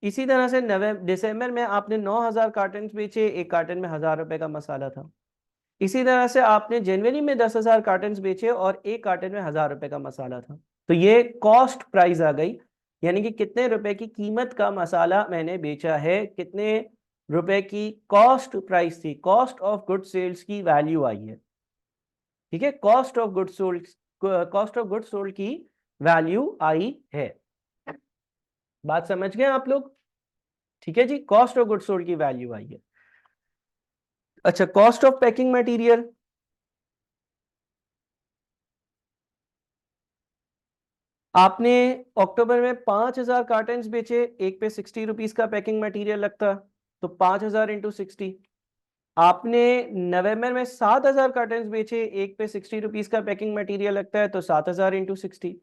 इसी तरह से दिसंबर में आपने 9,000 कार्टन बेचे, एक कार्टन में 1,000 रुपए का मसाला था। इसी तरह से आपने जनवरी में 10,000 कार्टन बेचे और एक कार्टन में 1,000 रुपए का मसाला था। तो ये कॉस्ट प्राइस आ गई, यानी कि कितने रुपए की कीमत का मसाला मैंने बेचा है, कितने रुपए की कॉस्ट प्राइस थी, कॉस्ट ऑफ गुड सेल्स की वैल्यू आई है। ठीक है, cost of good sold, cost of good sold की वैल्यू आई है। बात समझ गए आप लोग? ठीक है जी, कॉस्ट ऑफ गुड सोल्ड की वैल्यू आई है। अच्छा, कॉस्ट ऑफ पैकिंग मटेरियल, आपने अक्टूबर में 5,000 कार्टन बेचे, एक पे 60 रुपीज का पैकिंग मटेरियल लगता, तो 5,000 इंटू 60। आपने नवंबर में 7,000 कार्टन बेचे, एक पे 60 रुपीज का पैकिंग मटेरियल लगता है, तो 7,000 इंटू 60।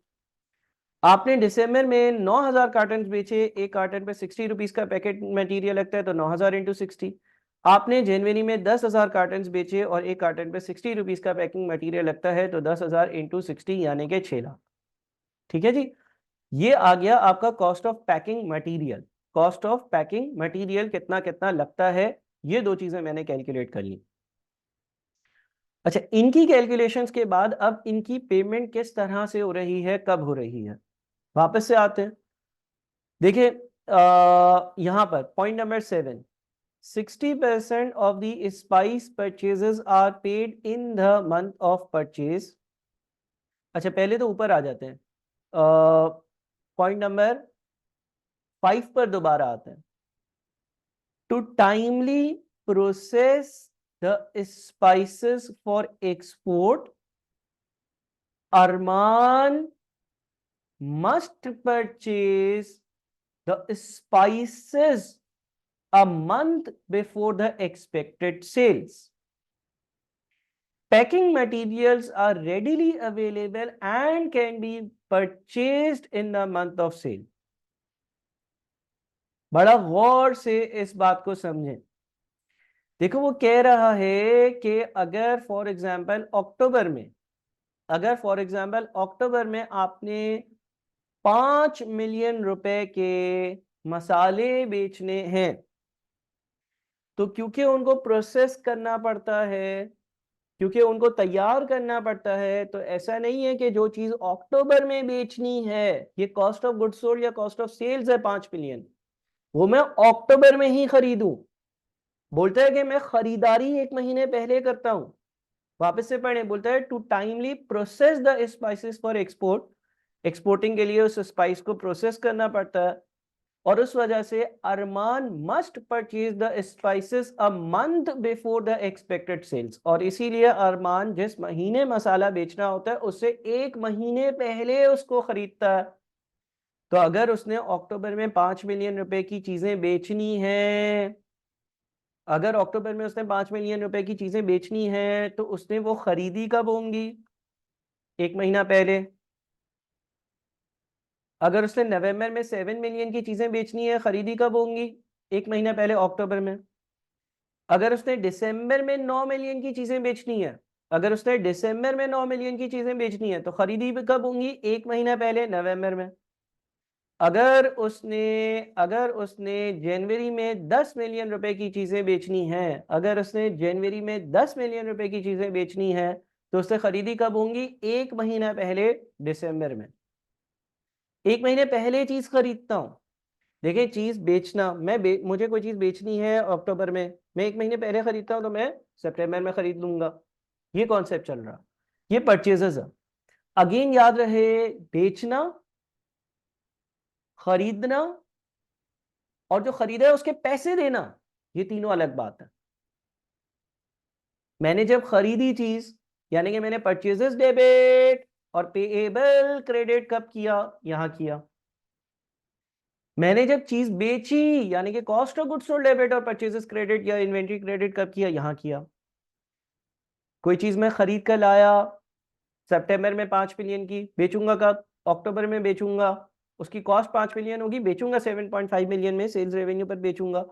आपने दिसंबर में 9,000 कार्टन बेचे, एक कार्टन पे 60 रुपीज का पैकेट मटेरियल लगता है, तो 9,000 इंटू 60। आपने जनवरी में 10,000 कार्टन बेचे और एक कार्टन पे 60 रुपीज का पैकिंग मटेरियल लगता है, तो 10,000 इंटू 60 यानी कि 6 लाख। ठीक है जी, ये आ गया आपका cost of packing material. Cost of packing material कितना कितना लगता है, ये दो चीजें मैंने कैलकुलेट कर ली। अच्छा, इनकी कैलकुलेशंस के बाद अब इनकी पेमेंट किस तरह से हो रही है, कब हो रही है, वापस से आते हैं। देखिए यहां पर point number 7, 60% of the spice purchases are paid in the month of purchase. अच्छा, पहले तो ऊपर आ जाते हैं, पॉइंट नंबर 5 पर दोबारा आते हैं। To timely process the spices for export, Arman must purchase the spices a month before the expected sales. Packing materials are readily available and can be purchased in the month of sale. बड़ा गौर से इस बात को समझें। देखो, वो कह रहा है कि अगर फॉर एग्जांपल अक्टूबर में, अगर फॉर एग्जांपल अक्टूबर में आपने 5 मिलियन रुपए के मसाले बेचने हैं, तो क्योंकि उनको प्रोसेस करना पड़ता है, क्योंकि उनको तैयार करना पड़ता है, तो ऐसा नहीं है कि जो चीज अक्टूबर में बेचनी है, ये कॉस्ट ऑफ गुड्स सोल्ड या कॉस्ट ऑफ सेल्स है 5 मिलियन, वो मैं अक्टूबर में ही खरीदूं। बोलता है कि मैं खरीदारी एक महीने पहले करता हूं। वापस से पढ़े, बोलता है to timely process the spices for export, exporting के लिए उस स्पाइस को प्रोसेस करना पड़ता है, और उस वजह से Armaan must purchase the spices a month before the expected sales, और इसीलिए अरमान जिस महीने मसाला बेचना होता है उससे एक महीने पहले उसको खरीदता है। तो अगर उसने अक्टूबर में 5 मिलियन रुपए की चीजें बेचनी है, अगर अक्टूबर में उसने 5 मिलियन रुपए की चीजें बेचनी है, तो उसने वो खरीदी कब होंगी, एक महीना पहले। अगर उसने नवंबर में 7 मिलियन की चीजें बेचनी है, खरीदी कब होंगी, एक महीना पहले अक्टूबर में। अगर उसने दिसंबर में 9 मिलियन की चीजें बेचनी है, अगर उसने दिसंबर में 9 मिलियन की चीजें बेचनी है, तो खरीदी कब होंगी, एक महीना पहले नवंबर में। अगर उसने जनवरी में 10 मिलियन रुपए की चीजें बेचनी है, अगर उसने जनवरी में 10 मिलियन रुपए की चीजें बेचनी है, तो उससे खरीदी कब होंगी, एक महीना पहले दिसंबर में। एक महीने पहले चीज खरीदता हूं। देखिए, चीज बेचना, मुझे कोई चीज बेचनी है अक्टूबर में, मैं एक महीने पहले खरीदता हूं, तो मैं सितंबर में खरीद लूंगा। ये कॉन्सेप्ट चल रहा, ये परचेजेस है। अगेन याद रहे, बेचना, खरीदना, और जो खरीदा है उसके पैसे देना, ये तीनों अलग बात है। मैंने जब खरीदी चीज, यानी कि मैंने परचेजेस डेबिट और पेएबल क्रेडिट कब किया, यहां किया। मैंने जब चीज बेची, यानी कि cost of goods sold debit और परचेजेस क्रेडिट या इन्वेंट्री क्रेडिट कब किया, यहां किया। कोई चीज मैं खरीद कर लाया, सितंबर में 5 मिलियन की, बेचूंगा कब? अक्टूबर में बेचूंगा, उसकी कॉस्ट 5 मिलियन होगी, बेचूंगा 7.5 मिलियन में, सेल्स रेवेन्यू पर बेचूंगा।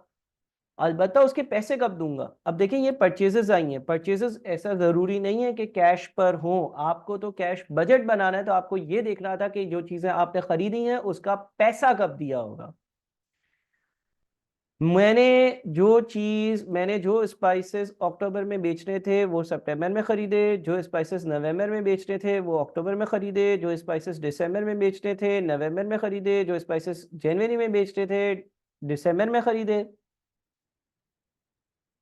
अलबत्ता उसके पैसे कब दूंगा? अब देखिए ये परचेजेस आई हैं, परचेजेस ऐसा जरूरी नहीं है कि कैश पर हो, आपको तो कैश बजट बनाना है, तो आपको ये देखना था कि जो चीजें आपने खरीदी हैं उसका पैसा कब दिया होगा। मैंने जो स्पाइसेस अक्टूबर में बेचने थे वो सितंबर में खरीदे, जो स्पाइसेस नवंबर में बेचने थे वो अक्टूबर में खरीदे, जो स्पाइसेस दिसंबर में बेचने थे नवंबर में खरीदे, जो स्पाइसेस जनवरी में बेचने थे दिसंबर में खरीदे।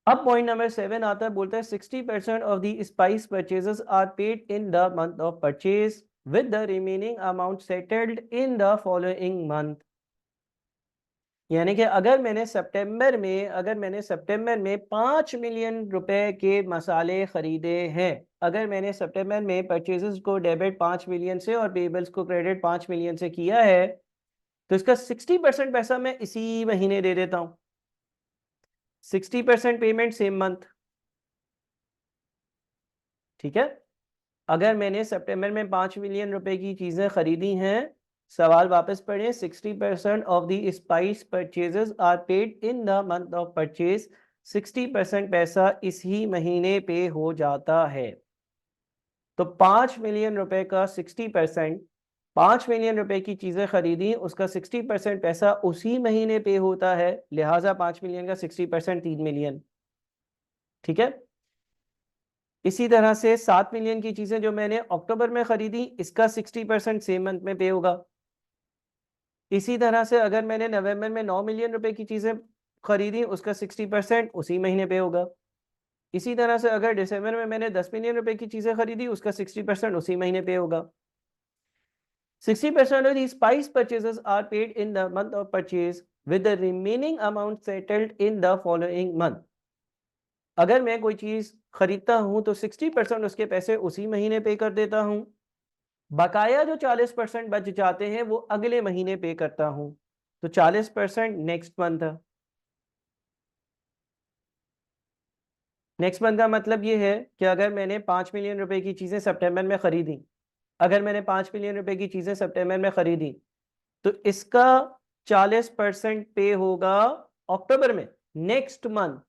अब पॉइंट नंबर 7 आता है, बोलता है 60% of the spice purchases are paid in the month of purchase with the remaining amount settled in the following month. यानी कि अगर मैंने सितंबर में 5 मिलियन रुपए के मसाले खरीदे हैं, अगर मैंने सितंबर में परचेजेस को डेबिट 5 मिलियन से और पेबल्स को क्रेडिट 5 मिलियन से किया है, तो इसका 60% पैसा मैं इसी महीने दे देता हूं। 60% पेमेंट सेम मंथ। ठीक है, अगर मैंने सितंबर में 5 मिलियन रुपए की चीजें खरीदी हैं, सवाल वापस पढ़े, 60% of the spice purchases are paid in the month of purchase, 60% पैसा इसी महीने पे हो जाता है। तो 5 मिलियन रुपए का 60%, 5 मिलियन रुपए की चीजें खरीदी, उसका 60% पैसा उसी महीने पे होता है, लिहाजा 5 मिलियन का 60% 3 मिलियन। ठीक है, इसी तरह से 7 मिलियन की चीजें जो मैंने अक्टूबर में खरीदी, इसका 60% सेम मंथ में पे होगा। इसी तरह से अगर मैंने नवंबर में 9 मिलियन रुपए की चीजें खरीदी, उसका 60% उसी महीने पे होगा। इसी तरह से अगर दिसंबर में मैंने 10 मिलियन रुपए की चीजें खरीदी, उसका 60% उसी महीने पे होगा। 60% of the spice purchases are paid in the month of purchase with the remaining amount settled in the following month। अगर मैं कोई चीज खरीदता हूं तो 60% उसके पैसे उसी महीने पे कर देता हूं, बकाया जो 40% बच जाते हैं वो अगले महीने पे करता हूं। तो 40% नेक्स्ट मंथ है। नेक्स्ट मंथ का मतलब ये है कि अगर मैंने 5 मिलियन रुपए की चीजें सितंबर में खरीदी, अगर मैंने 5 मिलियन रुपए की चीजें सितंबर में खरीदी, तो इसका 40% पे होगा अक्टूबर में, नेक्स्ट मंथ।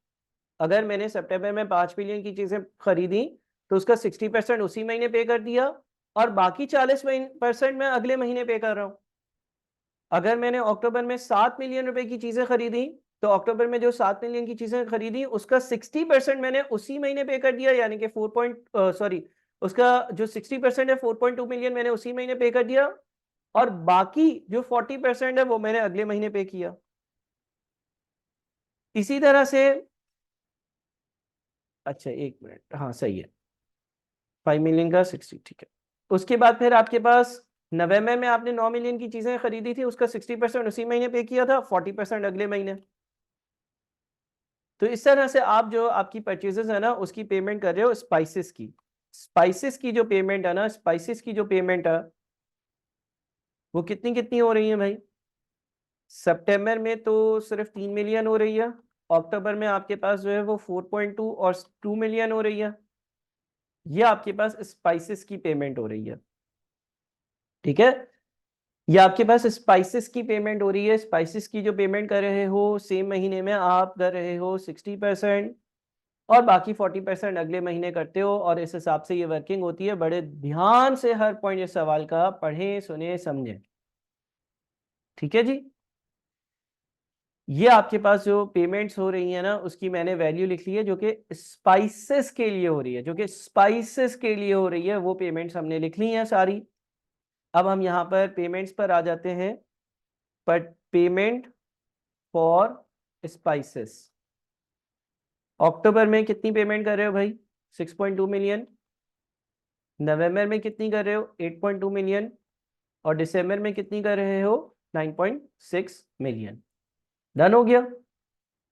अगर मैंने सितंबर में 5 मिलियन की चीजें खरीदी, तो उसका 60% उसी महीने पे कर दिया और बाकी 40% मैं अगले महीने पे कर रहा हूं। अगर मैंने अक्टूबर में 7 मिलियन रुपए की चीजें खरीदी, तो अक्टूबर में जो 7 मिलियन की चीजें खरीदी, उसका 60% मैंने उसी महीने पे कर दिया, यानी कि उसका जो 60% है 4.2 मिलियन मैंने उसी महीने पे कर दिया और बाकी जो 40% है वो मैंने अगले महीने पे किया। इसी तरह से, अच्छा एक मिनट, हाँ सही है, 5 मिलियन का 60, ठीक है। उसके बाद फिर आपके पास नवंबर में आपने 9 मिलियन की चीजें खरीदी थी, उसका 60% उसी महीने पे किया था, 40% अगले महीने। तो इस तरह से आप जो आपकी परचेजेस है ना, उसकी पेमेंट कर रहे हो स्पाइसेस की। स्पाइसेस की जो पेमेंट है ना, स्पाइसेस की जो पेमेंट है वो कितनी कितनी हो रही है भाई? सितंबर में तो सिर्फ 3 मिलियन हो रही है, अक्टूबर में आपके पास जो है वो 4.2 और 2 मिलियन हो रही है। ये आपके पास स्पाइसेस की पेमेंट हो रही है। ठीक है, ये आपके पास स्पाइसेस की पेमेंट हो रही है। स्पाइसेस की जो पेमेंट कर रहे हो सेम महीने में आप कर रहे हो 60% और बाकी 40% अगले महीने करते हो, और इस हिसाब से ये वर्किंग होती है। बड़े ध्यान से हर पॉइंट इस सवाल का पढ़ें, सुने, समझें। ठीक है जी, ये आपके पास जो पेमेंट्स हो रही है ना, उसकी मैंने वैल्यू लिख ली है, जो कि स्पाइसेस के लिए हो रही है, जो कि स्पाइसेस के लिए हो रही है, वो पेमेंट्स हमने लिख ली हैं सारी। अब हम यहाँ पर पेमेंट्स पर आ जाते हैं। पर पेमेंट फॉर स्पाइसेस, अक्टूबर में कितनी पेमेंट कर रहे हो भाई? 6.2 मिलियन। नवंबर में कितनी कर रहे हो? 8.2 मिलियन। और दिसंबर में कितनी कर रहे हो? 9.6 मिलियन। डन हो गया।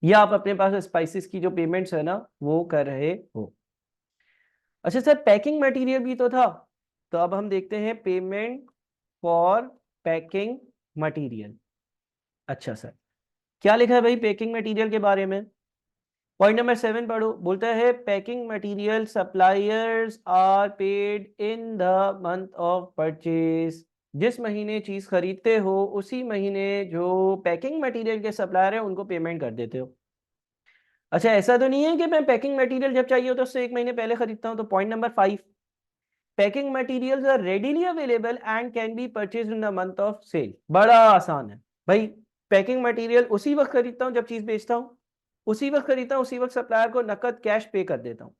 ये आप अपने पास स्पाइसेस की जो पेमेंट्स है ना वो कर रहे हो। अच्छा सर, पैकिंग मटेरियल भी तो था, तो अब हम देखते हैं पेमेंट फॉर पैकिंग मटेरियल। अच्छा सर, क्या लिखा है भाई पैकिंग मटेरियल के बारे में? पॉइंट नंबर 7 पढ़ो, बोलता है packing material suppliers are paid in the month of purchase. जिस महीने चीज खरीदते हो उसी महीने जो पैकिंग मटेरियल के सप्लायर है उनको पेमेंट कर देते हो। अच्छा, ऐसा तो नहीं है कि मैं पैकिंग मटेरियल जब चाहिए तो उससे 1 महीने पहले खरीदता हूँ। तो point number 5, packing materials are readily available and can be purchase in the month of sale. बड़ा आसान है भाई, पैकिंग मटेरियल उसी वक्त खरीदता हूँ जब चीज बेचता हूँ, उसी वक्त खरीदता हूँ, उसी वक्त सप्लायर को नकद कैश पे कर देता हूँ।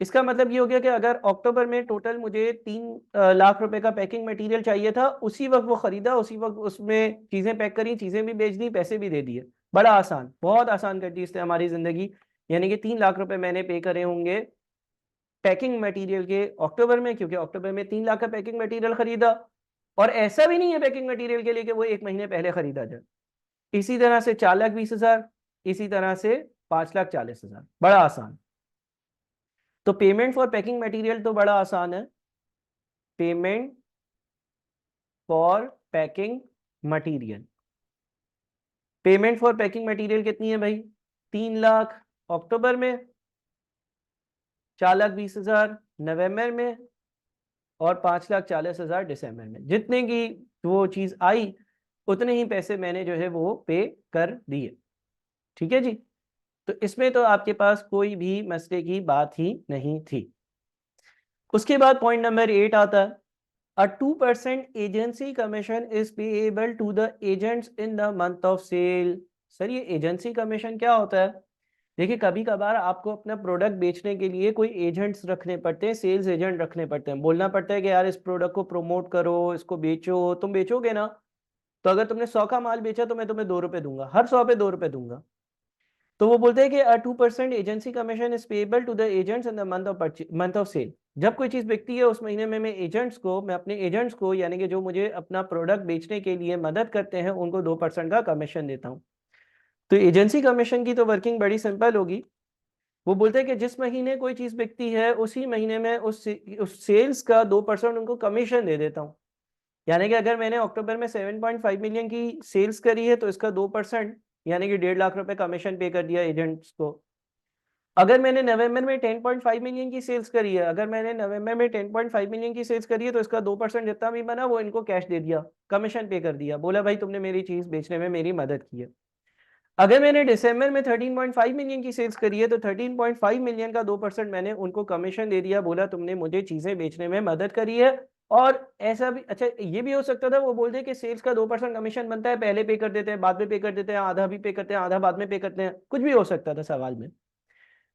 इसका मतलब ये हो गया कि अगर अक्टूबर में टोटल मुझे 3 लाख रुपए का पैकिंग मटेरियल चाहिए था, उसी वक्त वो खरीदा, उसी वक्त उसमें चीजें पैक करी, चीजें भी बेच दी, पैसे भी दे दिए। बड़ा आसान, बहुत आसान कर दी इसने हमारी जिंदगी। यानी कि 3 लाख रुपए मैंने पे करे होंगे पैकिंग मटेरियल के अक्टूबर में, क्योंकि अक्टूबर में 3 लाख का पैकिंग मटेरियल खरीदा। और ऐसा भी नहीं है पैकिंग मटेरियल के लिए कि वो 1 महीने पहले खरीदा जाए। इसी तरह से 4,20,000, इसी तरह से 5,40,000। बड़ा आसान। तो पेमेंट फॉर पैकिंग मटेरियल तो बड़ा आसान है। Payment for packing material, payment for packing material कितनी है भाई? 3 लाख अक्टूबर में, 4,20,000 नवंबर में, और 5,40,000 दिसंबर में। जितने की वो चीज आई उतने ही पैसे मैंने जो है वो पे कर दिए। ठीक है जी। तो इसमें तो आपके पास कोई भी मसले की बात ही नहीं थी। उसके बाद पॉइंट नंबर 8 आता है, A 2% agency commission is payable to the agents in the month of sale। Sir ये एजेंसी कमीशन क्या होता है? देखिए, कभी कभार आपको अपना प्रोडक्ट बेचने के लिए कोई एजेंट्स रखने पड़ते हैं, सेल्स एजेंट रखने पड़ते हैं। बोलना पड़ता है कि यार इस प्रोडक्ट को प्रमोट करो, इसको बेचो। तुम बेचोगे ना, तो अगर तुमने 100 का माल बेचा तो मैं तुम्हें 2 रुपए दूंगा, हर 100 पे 2 रुपए दूंगा। तो वो बोलते हैं कि 2% agency commission is payable to the agents in the month of sale. जब कोई चीज बिकती है उस महीने में मैं अपने एजेंट्स को, यानी कि जो मुझे अपना प्रोडक्ट बेचने के लिए मदद करते हैं, उनको 2% का कमीशन देता हूँ। तो एजेंसी कमीशन की तो वर्किंग बड़ी सिंपल होगी। वो बोलते हैं कि जिस महीने कोई चीज बिकती है उसी महीने में उस सेल्स का 2% उनको कमीशन दे देता हूँ। यानी कि अगर मैंने अक्टूबर में 7.5 मिलियन की सेल्स करी है तो इसका 2% यानी कि 1.5 लाख रुपए कमीशन पे कर दिया एजेंट्स को। अगर मैंने नवंबर में 10.5 मिलियन की सेल्स करी है, अगर मैंने नवंबर में 10.5 मिलियन की सेल्स करी है तो इसका 2% जितना भी बना वो इनको कैश दे दिया, कमीशन पे कर दिया। बोला भाई तुमने मेरी चीज बेचने में मेरी मदद की है। अगर मैंने दिसंबर में 13.5 मिलियन की सेल्स करी है तो 13.5 मिलियन का 2% मैंने उनको कमीशन दे दिया। बोला तुमने मुझे चीजें बेचने में मदद करी है। और ऐसा भी, अच्छा ये भी हो सकता था वो बोल दे कि सेल्स का 2% कमीशन बनता है, पहले पे कर देते हैं, बाद में पे कर देते हैं, आधा भी पे करते हैं, आधा बाद में पे करते हैं, कुछ भी हो सकता था सवाल में।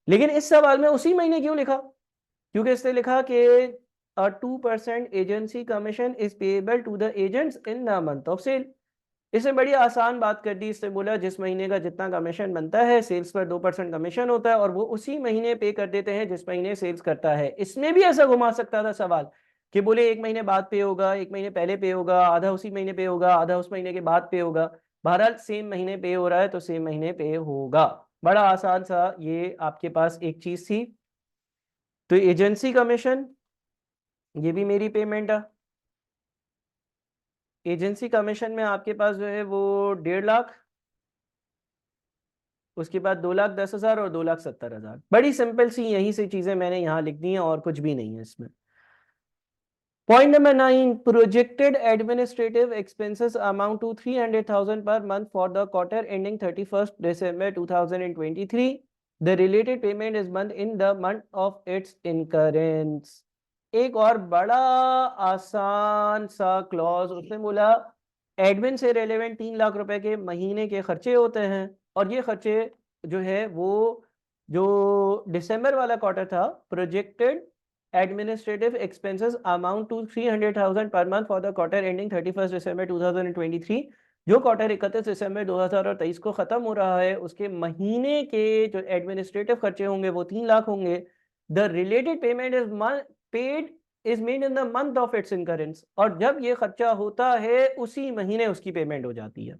लेकिन इस सवाल में उसी महीने क्यों लिखा? क्योंकि इसने लिखा कि 2% agency commission is payable to the agents in the month of sale. इसने बड़ी आसान बात कर दी। इसने बोला जिस महीने का जितना कमीशन बनता है, सेल्स पर 2% कमीशन होता है और वो उसी महीने पे कर देते हैं जिस महीने सेल्स करता है। इसमें भी ऐसा घुमा सकता था सवाल कि बोले 1 महीने बाद पे होगा, 1 महीने पहले पे होगा, आधा उसी महीने पे होगा, आधा उस महीने के बाद पे होगा। बहरहाल सेम महीने पे हो रहा है तो सेम महीने पे होगा। बड़ा आसान सा ये आपके पास एक चीज थी। तो एजेंसी कमीशन, ये भी मेरी पेमेंट है। एजेंसी कमीशन में आपके पास जो है वो 1.5 लाख, उसके बाद 2,10,000 और 2,70,000। बड़ी सिंपल सी यहीं से चीजें मैंने यहाँ लिख दी हैं और कुछ भी नहीं है इसमें। Point number 9, projected administrative expenses amount to 300,000 per month for the quarter ending 31st December 2023। The related payment is month in the month of its incurrence. एक और बड़ा आसान सा क्लॉज उसने बोला, एडमिन से रेलेवेंट 3 लाख रुपए के महीने के खर्चे होते हैं और ये खर्चे जो है वो जो दिसंबर वाला क्वार्टर था, projected administrative expenses amount to 300,000 per month for the quarter ending 31st December 2023। जो क्वार्टर 31 दिसंबर 2023 को खत्म हो रहा है उसके महीने के जो एडमिनिस्ट्रेटिव खर्चे होंगे वो 3 लाख होंगे। The related payment is paid is made in the month of its incurrence. और जब ये खर्चा होता है उसी महीने उसकी पेमेंट हो जाती है।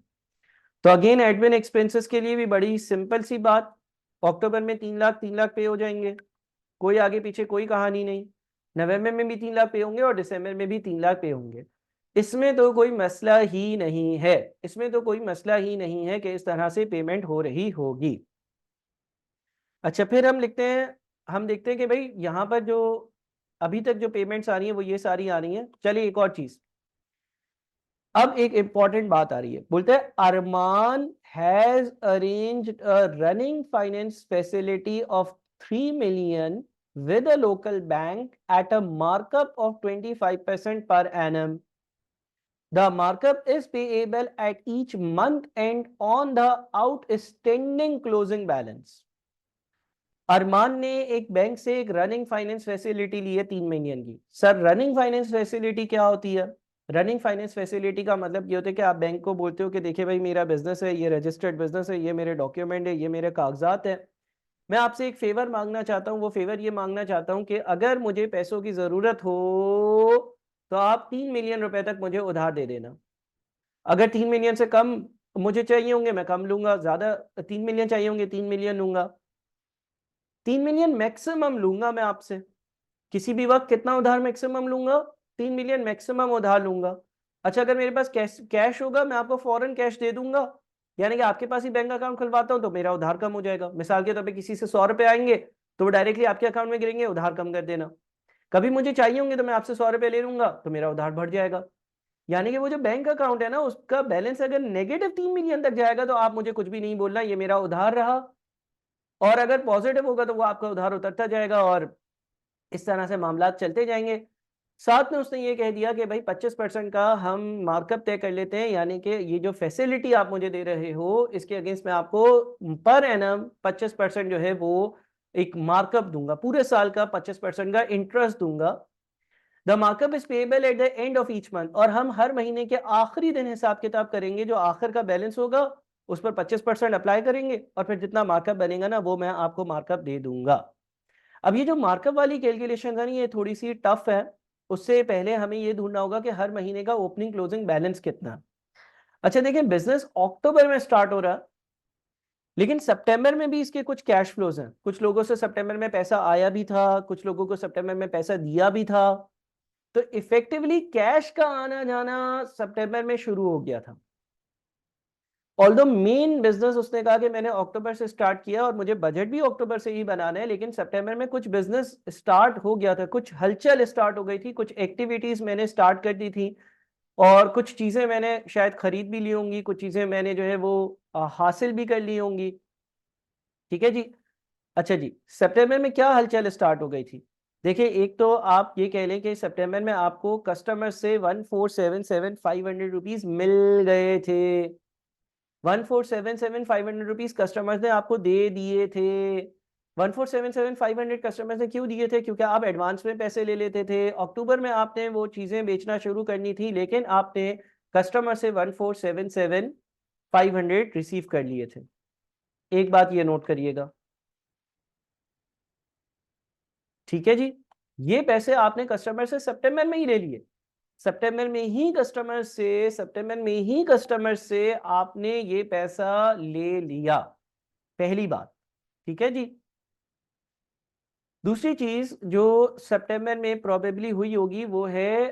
तो अगेन एडमिन एक्सपेंसेस के लिए भी बड़ी सिंपल सी बात, अक्टूबर में 3 लाख पे हो जाएंगे, कोई आगे पीछे कोई कहानी नहीं। नवंबर में भी 3 लाख पे होंगे और दिसंबर में भी 3 लाख पे होंगे। इसमें तो कोई मसला ही नहीं है, इसमें तो कोई मसला ही नहीं है कि इस तरह से पेमेंट हो रही होगी। अच्छा, फिर हम लिखते हैं, हम देखते हैं कि भाई यहाँ पर जो अभी तक जो पेमेंट्स आ रही हैं वो ये सारी आ रही हैं। चलिए एक और चीज, अब एक इंपॉर्टेंट बात आ रही है, बोलते हैं Armaan has arranged a running finance facility of 3 million with a local bank at a markup of 25% per annum. The markup is payable at each month end on the outstanding closing balance. अरमान ने एक बैंक से एक रनिंग फाइनेंस फैसिलिटी ली है 3 मिलियन की। सर रनिंग फाइनेंस फैसिलिटी क्या होती है? रनिंग फाइनेंस फैसिलिटी का मतलब ये होता है कि आप बैंक को बोलते हो कि देखिए भाई मेरा बिजनेस है, ये रजिस्टर्ड बिजनेस है, ये मेरे डॉक्यूमेंट है, ये मेरे कागजात है, मैं आपसे एक फेवर मांगना चाहता हूँ। वो फेवर ये मांगना चाहता हूँ कि अगर मुझे पैसों की जरूरत हो तो आप 3 मिलियन रुपए तक मुझे उधार दे देना। अगर 3 मिलियन से कम मुझे चाहिए होंगे मैं कम लूंगा, ज्यादा 3 मिलियन चाहिए होंगे 3 मिलियन लूंगा। 3 मिलियन मैक्सिमम लूंगा मैं आपसे, किसी भी वक्त कितना उधार मैक्सिमम लूंगा? 3 मिलियन मैक्सिमम उधार लूंगा। अच्छा, अगर मेरे पास कैश कैश होगा मैं आपको फौरन कैश दे दूंगा, यानी कि आपके पास ही बैंक अकाउंट खुलवाता हूं तो मेरा उधार कम हो जाएगा। मिसाल के तौर पे किसी से 100 रुपए आएंगे तो वो डायरेक्टली आपके अकाउंट में गिरेंगे, उधार कम कर देना। कभी मुझे चाहिए होंगे तो मैं आपसे 100 रुपए ले लूंगा तो मेरा उधार बढ़ जाएगा। यानी कि वो जो बैंक अकाउंट है ना उसका बैलेंस अगर नेगेटिव 3 मिलियन तक जाएगा तो आप मुझे कुछ भी नहीं बोलना, ये मेरा उधार रहा। और अगर पॉजिटिव होगा तो वो आपका उधार उतरता जाएगा और इस तरह से मामला चलते जाएंगे। साथ में उसने ये कह दिया कि भाई 25% का हम मार्कअप तय कर लेते हैं, यानी कि ये जो फैसिलिटी आप मुझे दे रहे हो इसके अगेंस्ट में आपको पर एनम 25% जो है वो एक मार्कअप दूंगा, पूरे साल का 25% का इंटरेस्ट दूंगा। The markup is payable at the end of each month, और हम हर महीने के आखिरी दिन हिसाब किताब करेंगे, जो आखिर का बैलेंस होगा उस पर 25% अप्लाई करेंगे और फिर जितना मार्कअप बनेगा ना वो मैं आपको मार्कअप दे दूंगा। अब ये जो मार्कअप वाली कैलकुलेशन है ना ये थोड़ी सी टफ है। उससे पहले हमें ये ढूंढना होगा कि हर महीने का ओपनिंग क्लोजिंग बैलेंस कितना है। अच्छा देखिए, बिजनेस अक्टूबर में स्टार्ट हो रहा है लेकिन सितंबर में भी इसके कुछ कैश फ्लोज हैं। कुछ लोगों से सितंबर में पैसा आया भी था, कुछ लोगों को सितंबर में पैसा दिया भी था, तो इफेक्टिवली कैश का आना जाना सितंबर में शुरू हो गया था। ऑल्दो मेन बिजनेस उसने कहा कि मैंने अक्टूबर से स्टार्ट किया और मुझे बजट भी अक्टूबर से ही बनाना है, लेकिन सितंबर में कुछ बिजनेस स्टार्ट हो गया था, कुछ हलचल स्टार्ट हो गई थी, कुछ एक्टिविटीज मैंने स्टार्ट कर दी थी और कुछ चीजें मैंने शायद खरीद भी ली होंगी, कुछ चीजें मैंने जो है वो हासिल भी कर ली होंगी। ठीक है जी। अच्छा जी, सितंबर में क्या हलचल स्टार्ट हो गई थी? देखिए, एक तो आप ये कह लें कि सितंबर में आपको कस्टमर से 1477,500 मिल गए थे। 1477,500 कस्टमर्स ने आपको दे दिए थे। 1477,500 कस्टमर्स ने क्यों दिए थे? क्योंकि आप एडवांस में पैसे ले लेते थे। अक्टूबर में आपने वो चीजें बेचना शुरू करनी थी लेकिन आपने कस्टमर से 1477,500 रिसीव कर लिए थे। एक बात ये नोट करिएगा, ठीक है जी। ये पैसे आपने कस्टमर से सितंबर में ही ले लिए। सितंबर में ही कस्टमर से आपने ये पैसा ले लिया, पहली बात। ठीक है जी। दूसरी चीज जो सितंबर में प्रोबेबली हुई होगी वो है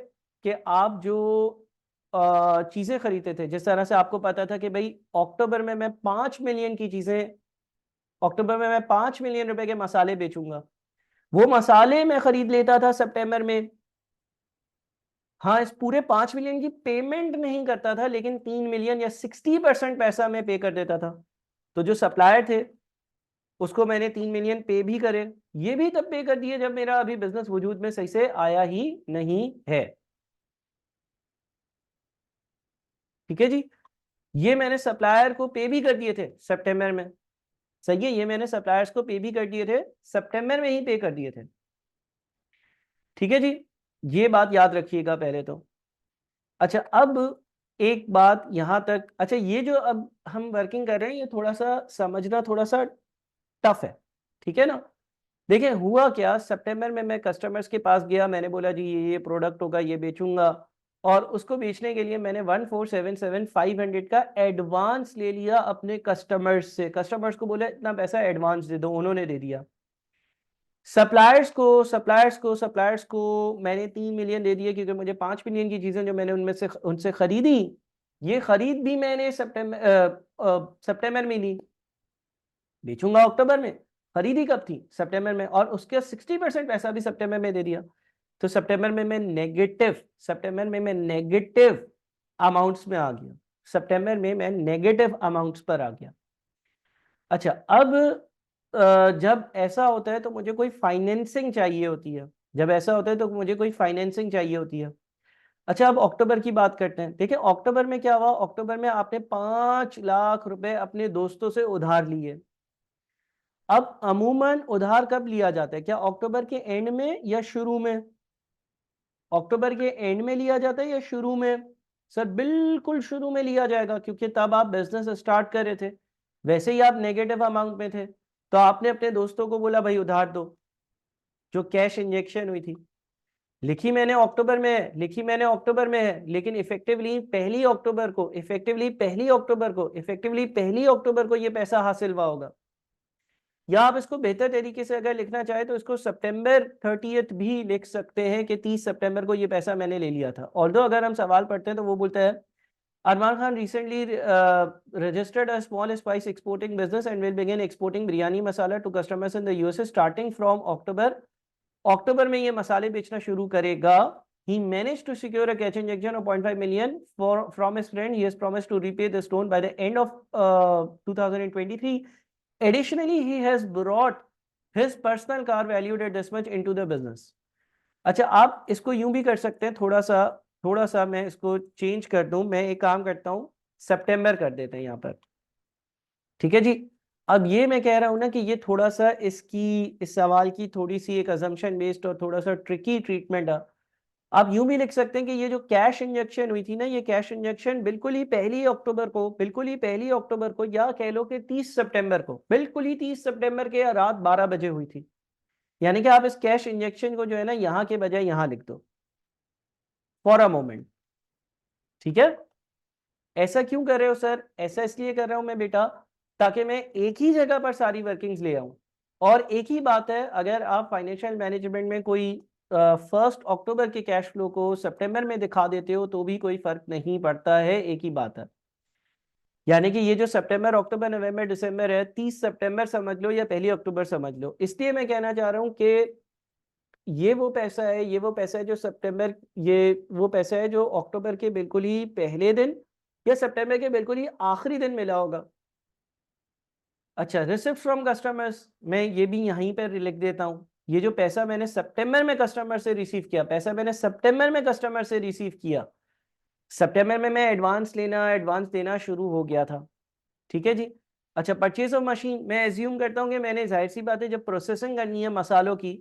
कि आप जो चीजें खरीदते थे, जिस तरह से आपको पता था कि भाई अक्टूबर में मैं 5 मिलियन की चीजें, अक्टूबर में मैं 5 मिलियन रुपए के मसाले बेचूंगा, वो मसाले मैं खरीद लेता था सितंबर में। हाँ, इस पूरे 5 मिलियन की पेमेंट नहीं करता था लेकिन 3 मिलियन या 60% पैसा मैं पे कर देता था। तो जो सप्लायर थे उसको मैंने 3 मिलियन पे भी करे, ये भी तब पे कर दिए जब मेरा अभी बिजनेस वजूद में सही से आया ही नहीं है। ठीक है जी। ये मैंने सप्लायर को पे भी कर दिए थे सितंबर में। सही है, ये मैंने सप्लायर्स को पे भी कर दिए थे, सितंबर में ही पे कर दिए थे। ठीक है जी, ये बात याद रखिएगा पहले तो। अच्छा, अब एक बात यहां तक, अच्छा ये जो अब हम वर्किंग कर रहे हैं ये थोड़ा सा समझना थोड़ा सा टफ है, ठीक है ना। देखिए हुआ क्या, सितंबर में मैं कस्टमर्स के पास गया, मैंने बोला जी ये प्रोडक्ट होगा ये बेचूंगा, और उसको बेचने के लिए मैंने 1477,500 का एडवांस ले लिया अपने कस्टमर्स से। कस्टमर्स को बोला इतना पैसा एडवांस दे दो, उन्होंने दे दिया। सप्लायर्स को मैंने 3 मिलियन दे दिए क्योंकि मुझे 5 मिलियन की चीजें जो मैंने उनमें से उनसे खरीदी, ये खरीद भी मैंने सितंबर में ली, बेचूंगा अक्टूबर में। खरीदी कब थी? सितंबर में, और उसके 60% पैसा भी सितंबर में दे दिया। तो सितंबर में मैं नेगेटिव अमाउंट्स में आ गया। सितंबर में मैं नेगेटिव अमाउंट्स पर आ गया। अच्छा, अब जब ऐसा होता है तो मुझे कोई फाइनेंसिंग चाहिए होती है। जब ऐसा होता है तो मुझे कोई फाइनेंसिंग चाहिए होती है। अच्छा, अब अक्टूबर की बात करते हैं। देखिए अक्टूबर में क्या हुआ, अक्टूबर में आपने 5 लाख रुपए अपने दोस्तों से उधार लिए। अब अमूमन उधार कब लिया जाता है? क्या अक्टूबर के एंड में या शुरू में? अक्टूबर के एंड में लिया जाता है या शुरू में? सर बिल्कुल शुरू में लिया जाएगा, क्योंकि तब आप बिजनेस स्टार्ट कर रहे थे। वैसे ही आप नेगेटिव अमाउंट में थे, तो आपने अपने दोस्तों को बोला भाई उधार दो, जो कैश इंजेक्शन हुई थी। लिखी मैंने अक्टूबर में है, लेकिन इफेक्टिवली पहली अक्टूबर को ये पैसा हासिल हुआ होगा। या आप इसको बेहतर तरीके से अगर लिखना चाहे तो इसको सितंबर 30th भी लिख सकते हैं कि 30 सितंबर को ये पैसा मैंने ले लिया था। ऑल्दो अगर हम सवाल पढ़ते हैं तो वो बोलता है Arman Khan recently registered a small spice exporting business and will begin exporting biryani masala to customers in the USA starting from October. अक्टूबर में ये मसाले बेचना शुरू करेगा। He managed to secure a cash injection of 0.5 million from his friend. He has promised to repay this loan by the end of 2023. Additionally, he has brought his personal car valued at this much into the business. अच्छा, आप इसको यूं भी कर सकते हैं, थोड़ा सा मैं इसको चेंज कर दूं। मैं एक काम करता हूं, सितंबर कर देते हैं यहां पर। ठीक है जी। अब ये मैं कह रहा हूं ना कि ये थोड़ा सा इस सवाल की थोड़ी सी एक अजम्पशन बेस्ड और थोड़ा सा ट्रिकी ट्रीटमेंट है। आप यूं भी लिख सकते हैं कि ये जो कैश इंजेक्शन हुई थी ना, ये कैश इंजेक्शन बिल्कुल ही पहली अक्टूबर को या कह लो कि 30 सितंबर को, बिल्कुल ही 30 सितंबर के रात 12 बजे हुई थी। यानी कि आप इस कैश इंजेक्शन को जो है ना यहां के बजाय यहां लिख दो फॉर अ मोमेंट। ठीक है, ऐसा क्यों कर रहे हो सर? ऐसा इसलिए कर रहा हूं मैं बेटा, ताकि मैं एक ही जगह पर सारी वर्किंग्स ले आऊं। और एक ही बात है, अगर आप फाइनेंशियल मैनेजमेंट में कोई 1 अक्टूबर के कैश फ्लो को सितंबर में दिखा देते हो तो भी कोई फर्क नहीं पड़ता है, एक ही बात है। यानी कि ये जो सितंबर, अक्टूबर, नवंबर, दिसंबर है, 30 सितंबर समझ लो या 1 अक्टूबर समझ लो। इसलिए मैं कहना चाह रहा हूं कि ये वो पैसा है जो सितंबर, ये वो पैसा है जो अक्टूबर के बिल्कुल ही पहले दिन या सितंबर के बिल्कुल ही आखिरी दिन मिला होगा। अच्छा, रिसिप्ट फ्रॉम कस्टमर्स, मैं ये भी यहीं पर लिख देता हूँ। ये जो पैसा मैंने सितंबर में कस्टमर से रिसीव किया, सितंबर में मैं एडवांस देना शुरू हो गया था। ठीक है जी। अच्छा, परचेज ऑफ मशीन, मैं एज्यूम करता हूँ कि मैंने, जाहिर सी बात है, जब प्रोसेसिंग करनी है मसालों की,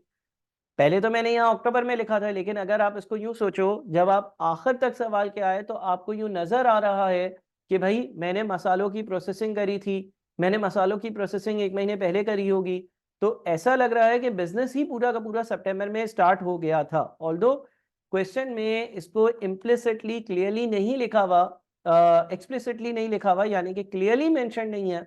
पहले तो मैंने यहाँ अक्टूबर में लिखा था, लेकिन अगर आप इसको यूं सोचो, जब आप आखिर तक सवाल के आए तो आपको यूं नजर आ रहा है कि भाई मैंने मसालों की प्रोसेसिंग करी थी, मैंने मसालों की प्रोसेसिंग 1 महीने पहले करी होगी। तो ऐसा लग रहा है कि बिजनेस ही पूरा का पूरा सितंबर में स्टार्ट हो गया था। ऑल्दो क्वेश्चन में इसको इम्प्लिसिटली क्लियरली नहीं लिखा हुआ, एक्सप्लिसिटली नहीं लिखा हुआ, यानी कि क्लियरली मेंशन नहीं है।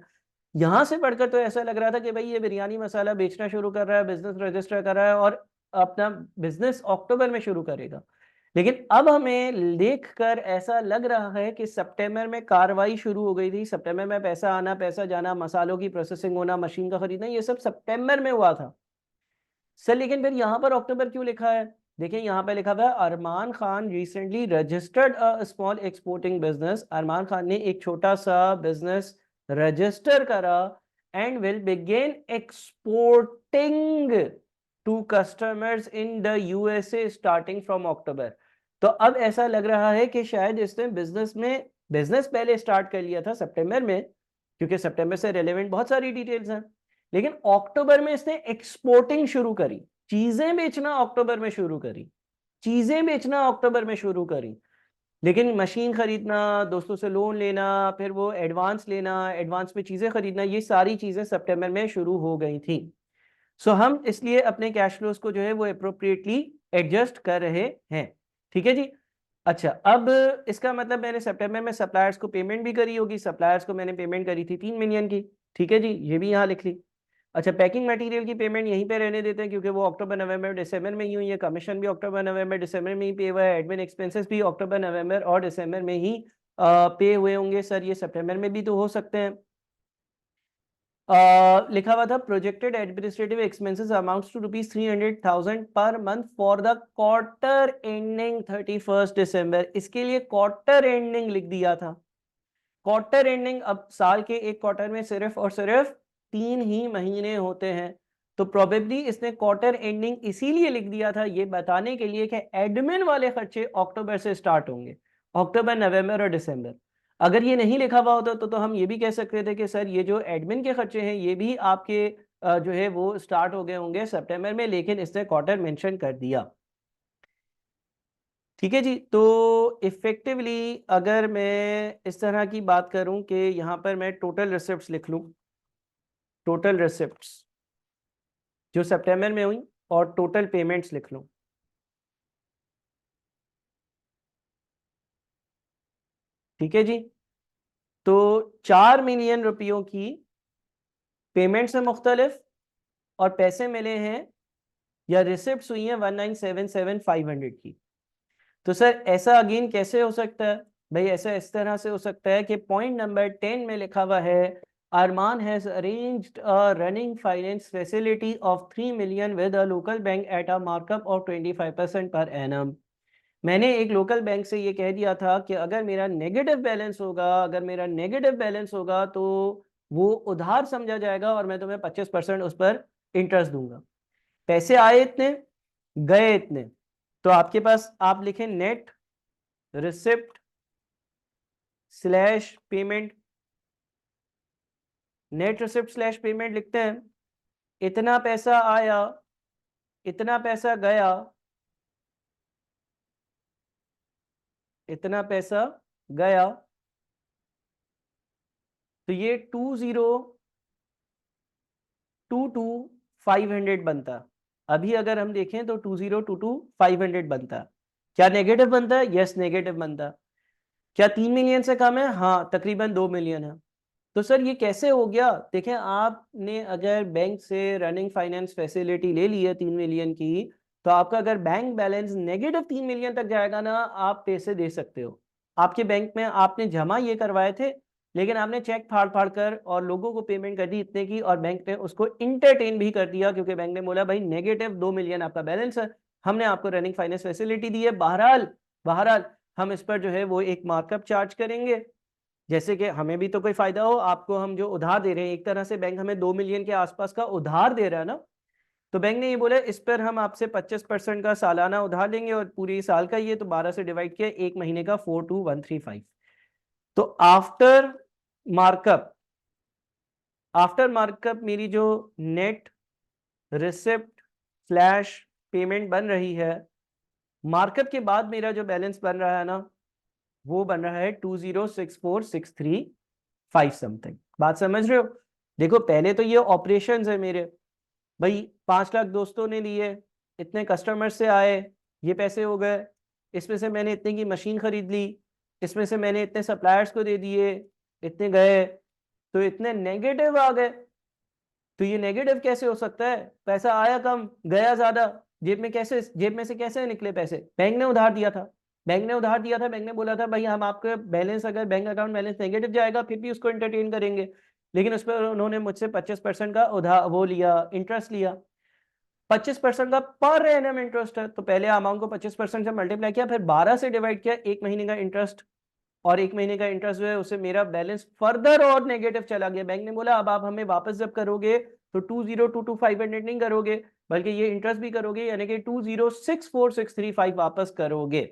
यहां से पढ़कर तो ऐसा लग रहा था कि भाई ये बिरयानी मसाला बेचना शुरू कर रहा है, बिजनेस रजिस्टर कर रहा है और अपना बिजनेस अक्टूबर में शुरू करेगा। लेकिन अब हमें देखकर ऐसा लग रहा है कि सितंबर में कार्रवाई शुरू हो गई थी। सितंबर में पैसा आना, पैसा जाना, मसालों की प्रोसेसिंग होना, मशीन का खरीदना, ये सब सितंबर में हुआ था सर। लेकिन फिर यहाँ पर अक्टूबर क्यों लिखा है? देखिए यहाँ पे लिखा हुआ है, Armaan Khan recently registered a small exporting business. Armaan Khan ने एक छोटा सा बिजनेस रजिस्टर करा and will begin exporting to customers in the USA starting from October. तो अब ऐसा लग रहा है कि शायद इसने बिजनेस पहले स्टार्ट कर लिया था सितंबर में, क्योंकि सितंबर से रिलेवेंट बहुत सारी डिटेल्स हैं। लेकिन अक्टूबर में इसने एक्सपोर्टिंग शुरू करी, चीजें बेचना अक्टूबर में शुरू करी। लेकिन मशीन खरीदना, दोस्तों से लोन लेना, फिर वो एडवांस लेना, एडवांस में चीजें खरीदना, ये सारी चीजें सितंबर में शुरू हो गई थी। सो हम इसलिए अपने कैश फ्लोज को जो है वो अप्रोप्रिएटली एडजस्ट कर रहे हैं। ठीक है जी। अच्छा, अब इसका मतलब मैंने सितंबर में सप्लायर्स को पेमेंट भी करी होगी। सप्लायर्स को मैंने पेमेंट करी थी 3 मिलियन की। ठीक है जी, ये भी यहाँ लिख ली। अच्छा, पैकिंग मटेरियल की पेमेंट यहीं पे रहने देते हैं, क्योंकि वो अक्टूबर, नवंबर, दिसंबर में ही हुई है। कमीशन भी अक्टूबर, नवंबर, दिसंबर में ही पे हुआ है। एडमिन एक्सपेंसेस भी अक्टूबर, नवंबर और दिसंबर में ही पे हुए होंगे। सर ये सितंबर में भी तो हो सकते हैं। लिखा हुआ था projected administrative expenses amounts to ₹300,000 per month for the quarter ending 31 December. इसके लिए क्वार्टर एंडिंग लिख दिया था। क्वार्टर एंडिंग, अब साल के एक क्वार्टर में सिर्फ और सिर्फ 3 ही महीने होते हैं, तो प्रोबेबली इसने क्वार्टर एंडिंग इसीलिए लिख दिया था ये बताने के लिए कि एडमिन वाले खर्चे अक्टूबर से स्टार्ट होंगे, अक्टूबर, नवंबर और दिसंबर। अगर ये नहीं लिखा हुआ होता तो हम ये भी कह सकते थे कि सर ये जो एडमिन के खर्चे हैं ये भी आपके जो है वो स्टार्ट हो गए होंगे सितंबर में, लेकिन इसने क्वार्टर मेंशन कर दिया। ठीक है जी। तो इफेक्टिवली अगर मैं इस तरह की बात करूं कि यहां पर मैं टोटल रिसिप्ट्स लिख लूं, टोटल रिसिप्ट्स जो सितंबर में हुई और टोटल पेमेंट्स लिख लूं। ठीक है जी। तो 4 मिलियन रुपयों की पेमेंट्स में मुख्तलिफ और पैसे मिले हैं या रिसिप्ट्स हुई हैं 1,977,500 की। तो सर ऐसा अगेन कैसे हो सकता है भाई? ऐसा इस तरह से हो सकता है कि पॉइंट नंबर 10 में लिखा हुआ है Armaan has arranged a running finance facility of 3 million with a local bank at a markup of 25% per annum. मैंने एक लोकल बैंक से ये कह दिया था कि अगर मेरा नेगेटिव बैलेंस होगा, अगर मेरा नेगेटिव बैलेंस होगा तो वो उधार समझा जाएगा और मैं तुम्हें 25% उस पर इंटरेस्ट दूंगा। पैसे आए इतने, गए इतने, तो आपके पास आप लिखें net receipt slash payment. Net receipt slash payment लिखते हैं, इतना पैसा आया, इतना पैसा गया, इतना पैसा गया, तो ये 2022,500 बनता। अभी अगर हम देखें तो 2022,500 बनता। क्या नेगेटिव बनता है? यस, नेगेटिव बनता। क्या 3 मिलियन से कम है? हाँ, तकरीबन 2 मिलियन है। तो सर ये कैसे हो गया? देखें, आपने अगर बैंक से रनिंग फाइनेंस फैसिलिटी ले ली है 3 मिलियन की, तो आपका अगर बैंक बैलेंस नेगेटिव 3 मिलियन तक जाएगा ना, आप पैसे दे सकते हो। आपके बैंक में आपने जमा ये करवाए थे, लेकिन आपने चेक फाड़ फाड़ कर और लोगों को पेमेंट कर दी इतने की, और बैंक ने उसको इंटरटेन भी कर दिया क्योंकि बैंक ने बोला भाई नेगेटिव 2 मिलियन आपका बैलेंस है, हमने आपको रनिंग फाइनेंस फैसिलिटी दी है, बहरहाल बहरहाल हम इस पर जो है वो एक मार्कअप चार्ज करेंगे, जैसे कि हमें भी तो कोई फायदा हो। आपको हम जो उधार दे रहे हैं, एक तरह से बैंक हमें 2 मिलियन के आसपास का उधार दे रहा है ना, तो बैंक ने ये बोला इस पर हम आपसे 25% का सालाना उधार लेंगे और पूरी साल का ये तो 12 से डिवाइड किया, एक महीने का 42,135। तो मार्कअप आफ्टर मार्कअप मेरी जो नेट रिसिप्ट स्लैश पेमेंट बन रही है, मार्कअप के बाद मेरा जो बैलेंस बन रहा है ना, वो बन रहा है 2064,635 समथिंग। बात समझ रहे हो? देखो पहले तो ये ऑपरेशंस है मेरे, भाई 5 लाख दोस्तों ने लिए, इतने कस्टमर से आए, ये पैसे हो गए, इसमें से मैंने इतने की मशीन खरीद ली, इसमें से मैंने इतने सप्लायर्स को दे दिए, इतने गए, तो इतने नेगेटिव आ गए। तो ये नेगेटिव कैसे हो सकता है? पैसा आया कम, गया ज्यादा, जेब में से कैसे निकले पैसे? बैंक ने उधार दिया था, बैंक ने उधार दिया था, बैंक ने बोला था भाई हम आपके बैलेंस, अगर बैंक अकाउंट बैलेंस नेगेटिव जाएगा फिर भी उसको एंटरटेन करेंगे, लेकिन उस पर उन्होंने मुझसे 25% का उधार वो लिया, इंटरेस्ट लिया। 25% का पर एनम इंटरेस्ट है, तो पहले अमाउंट को 25% से मल्टीप्लाई किया, फिर 12 से डिवाइड किया, एक महीने का इंटरेस्ट, और एक महीने का इंटरेस्ट जो है उससे मेरा बैलेंस फर्दर और नेगेटिव चला गया। बैंक ने बोला अब आप हमें वापस जब करोगे तो 2022,500 नहीं करोगे, बल्कि ये इंटरेस्ट भी करोगे, यानी कि 2064,635 वापस करोगे।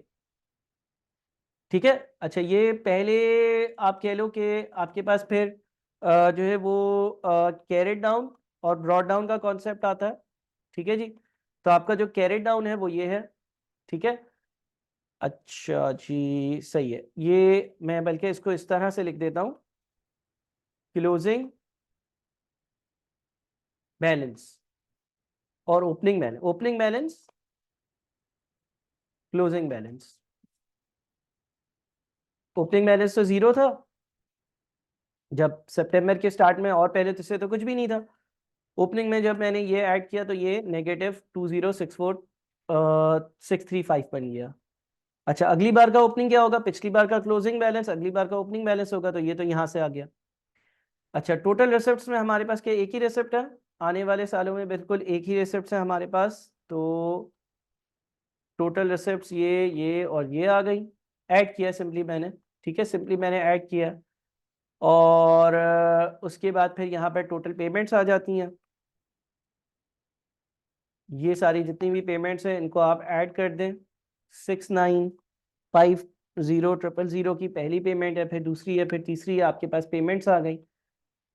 ठीक है। अच्छा, ये पहले आप कह लो कि आपके पास फिर जो है वो कैरेट डाउन और ब्रॉड डाउन का कॉन्सेप्ट आता है। ठीक है जी। तो आपका जो कैरेट डाउन है वो ये है। ठीक है। अच्छा जी, सही है। ये मैं बल्कि इसको इस तरह से लिख देता हूं, क्लोजिंग बैलेंस और opening balance, opening balance, closing balance. Opening balance तो जीरो था जब सितंबर के स्टार्ट में, और पहले तो इससे तो कुछ भी नहीं था। ओपनिंग में जब मैंने ये ऐड किया तो ये नेगेटिव 2064,635 बन गया। अच्छा, अगली बार का ओपनिंग क्या होगा? पिछली बार का क्लोजिंग बैलेंस, अगली बार का ओपनिंग बैलेंस होगा, तो ये तो यहां से आ गया। अच्छा, टोटल रिसिप्ट्स में हमारे पास क्या एक ही रिसिप्ट है? आने वाले सालों में बिल्कुल एक ही रिसिप्ट्स है हमारे पास। तो टोटल रिसिप्ट्स ये और ये आ गई, ऐड किया सिंपली मैंने। ठीक है, सिंपली मैंने ऐड किया। और उसके बाद फिर यहाँ पर टोटल पेमेंट्स आ जाती हैं। ये सारी जितनी भी पेमेंट्स हैं इनको आप ऐड कर दें। 695000 की पहली पेमेंट है, फिर दूसरी है, फिर तीसरी है, आपके पास पेमेंट्स आ गई।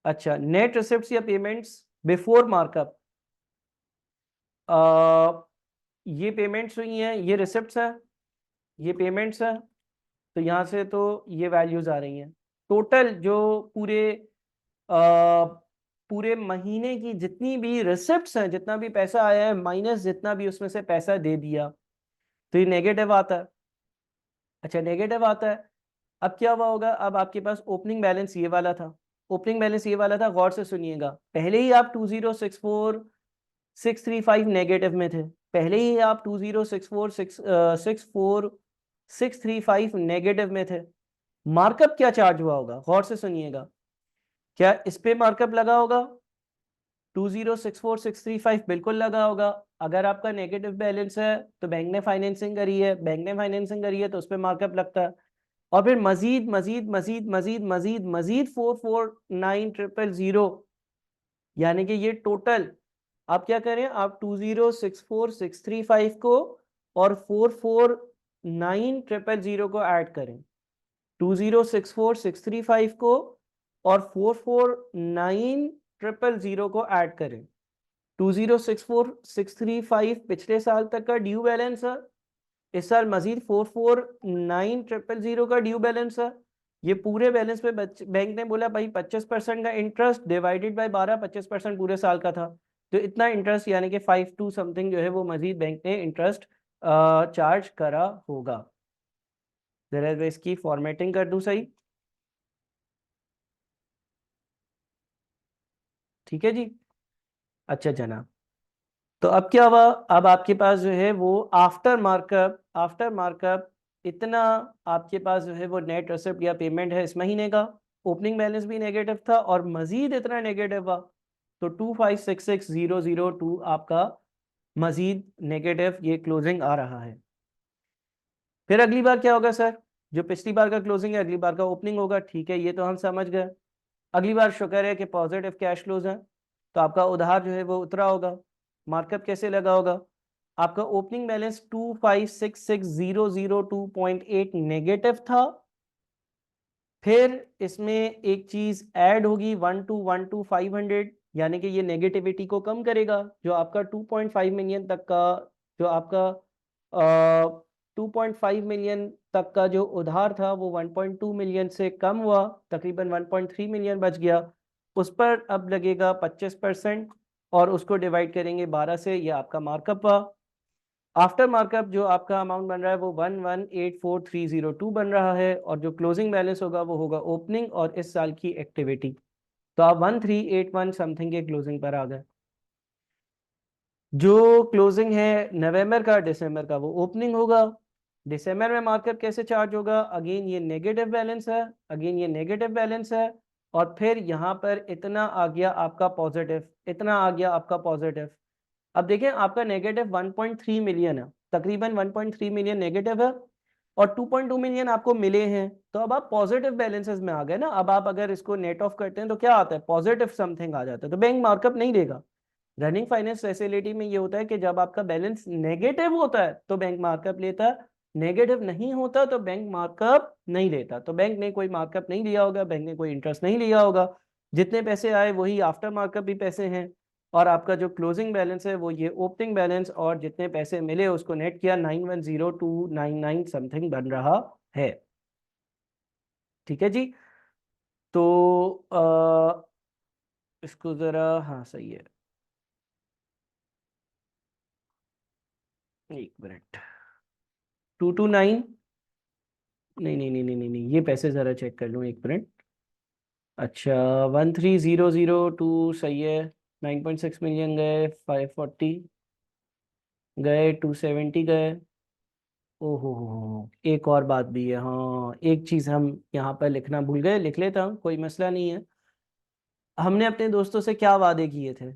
अच्छा, नेट रिसिप्ट्स या पेमेंट्स बिफोर मार्कअप, ये पेमेंट्स हुई हैं, ये रिसिप्ट्स हैं, ये पेमेंट्स हैं। तो यहाँ से तो ये वैल्यूज आ रही हैं। टोटल जो पूरे पूरे महीने की जितनी भी रिसिप्ट्स हैं, जितना भी पैसा आया है माइनस जितना भी उसमें से पैसा दे दिया, तो ये नेगेटिव आता है। अच्छा, नेगेटिव आता है। अब क्या हुआ होगा? अब आपके पास ओपनिंग बैलेंस ये वाला था, ओपनिंग बैलेंस ये वाला था। गौर से सुनिएगा, पहले ही आप 2064635 नेगेटिव में थे, पहले ही आप 2064635 नेगेटिव में थे। मार्कअप क्या चार्ज हुआ होगा? गौर से सुनिएगा, क्या इस पे मार्कअप लगा होगा? 2064635 बिल्कुल लगा होगा। अगर आपका नेगेटिव बैलेंस है तो बैंक ने फाइनेंसिंग करी है, बैंक ने फाइनेंसिंग करी है तो उस पर मार्कअप लगता है। और फिर मजीद मजीद मजीद मजीद मजीद मजीद 449000, यानी कि ये टोटल आप क्या करें, आप 2064635 को और 449000 को ऐड करें। 2064635 को और 449000 को ऐड करें। 2064635 पिछले साल तक का ड्यू बैलेंस है, इस साल मजीद 449000 का ड्यू बैलेंस है। ये पूरे बैलेंस पे बैंक ने बोला भाई 25% का इंटरेस्ट डिवाइडेड बाय 12, 25% पूरे साल का था, तो इतना इंटरेस्ट यानी कि 52 समथिंग जो है वो मजीद बैंक ने इंटरेस्ट चार्ज करा होगा। जरा मैं इसकी फॉर्मेटिंग कर दूं सही। ठीक है जी। अच्छा जनाब, तो अब क्या हुआ? अब आपके पास जो है वो आफ्टर मार्कअप इतना आपके पास जो है वो नेट रिसिप्ट या पेमेंट है इस महीने का। ओपनिंग बैलेंस भी नेगेटिव था और मजीद इतना नेगेटिव हुआ, तो 2566002 आपका मजीद नेगेटिव ये क्लोजिंग आ रहा है। फिर अगली बार क्या होगा सर? जो पिछली बार का क्लोजिंग है अगली बार का ओपनिंग होगा। ठीक है, ये तो हम समझ गए। अगली बार शुक्र है कि पॉजिटिव कैश फ्लोज है, तो आपका उधार जो है वो उतरा होगा। मार्कअप कैसे लगा होगा? आपका ओपनिंग बैलेंस 2566002.8 नेगेटिव था, फिर इसमें एक चीज ऐड होगी 1212500, यानी कि ये नेगेटिविटी को कम करेगा। जो आपका 2.5 मिलियन तक का, जो आपका 2.5 मिलियन तक का जो उधार था वो 1.2 मिलियन से कम हुआ, तकरीबन 1.3 मिलियन बच गया। उस पर अब लगेगा 25% और उसको डिवाइड करेंगे 12 से, ये आपका मार्कअप हुआ। आफ्टर मार्कअप जो आपका अमाउंट बन रहा है वो 1184302 बन रहा है, और जो क्लोजिंग बैलेंस होगा वो होगा ओपनिंग और इस साल की एक्टिविटी। तो आप 1381 समथिंग के क्लोजिंग पर आ गए। जो क्लोजिंग है नवंबर का दिसंबर का वो ओपनिंग होगा। दिसंबर में मार्कअप कैसे चार्ज होगा? अगेन ये नेगेटिव बैलेंस है, अगेन ये नेगेटिव बैलेंस है, और फिर यहाँ पर इतना आ गया आपका पॉजिटिव, इतना आ गया आपका पॉजिटिव। अब देखें, आपका नेगेटिव 1.3 मिलियन है, तकरीबन 1.3 मिलियन नेगेटिव है, और 2.2 मिलियन आपको मिले हैं, तो अब आप पॉजिटिव बैलेंसेस में आ गए ना। अब आप अगर इसको नेट ऑफ करते हैं तो क्या आता है? पॉजिटिव समथिंग आ जाता है, तो बैंक मार्कअप नहीं देगा। रनिंग फाइनेंस फैसिलिटी में ये होता है कि जब आपका बैलेंस नेगेटिव होता है तो बैंक मार्कअप लेता है, नेगेटिव नहीं होता तो बैंक मार्कअप नहीं लेता। तो बैंक ने कोई मार्कअप नहीं लिया होगा, बैंक ने कोई इंटरेस्ट नहीं लिया होगा। जितने पैसे आए वही आफ्टर मार्कअप भी पैसे हैं, और आपका जो क्लोजिंग बैलेंस है वो ये ओपनिंग बैलेंस और जितने पैसे मिले उसको नेट किया 910299 समथिंग बन रहा है। ठीक है जी। तो इसको जरा, हाँ सही है, एक मिनट। 229, नहीं नहीं नहीं नहीं नहीं नहीं, ये पैसे ज़रा चेक कर लूँ, एक मिनट। अच्छा, 13002 सही है। 9.6 मिलियन गए, 540 गए, 270 गए। ओहो हो, एक और बात भी है, हाँ एक चीज़ हम यहाँ पर लिखना भूल गए, लिख लेता हूँ, कोई मसला नहीं है। हमने अपने दोस्तों से क्या वादे किए थे?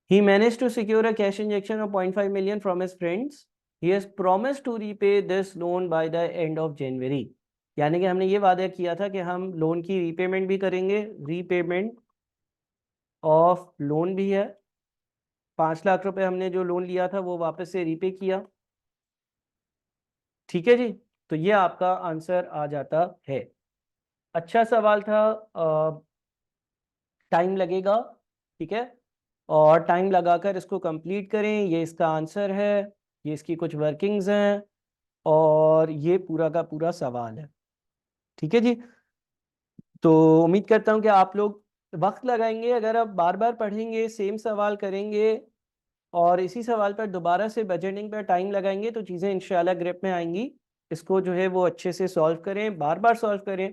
He managed to secure a cash injection of 0.5 million from his friends. He has promised to repay this loan by the end of January. यानी कि हमने ये वादा किया था कि हम लोन की रीपेमेंट भी करेंगे, रीपेमेंट ऑफ लोन भी है। 5 लाख रुपए हमने जो लोन लिया था वो वापस से रीपे किया। ठीक है जी, तो ये आपका आंसर आ जाता है। अच्छा सवाल था, टाइम लगेगा, ठीक है, और टाइम लगाकर इसको कंप्लीट करें। ये इसका आंसर है, ये इसकी कुछ वर्किंग्स हैं, और ये पूरा का पूरा सवाल है। ठीक है जी, तो उम्मीद करता हूँ कि आप लोग वक्त लगाएंगे। अगर आप बार बार पढ़ेंगे, सेम सवाल करेंगे और इसी सवाल पर दोबारा से बजटिंग पर टाइम लगाएंगे तो चीज़ें इंशाल्लाह ग्रिप में आएंगी। इसको जो है वो अच्छे से सॉल्व करें, बार बार सॉल्व करें।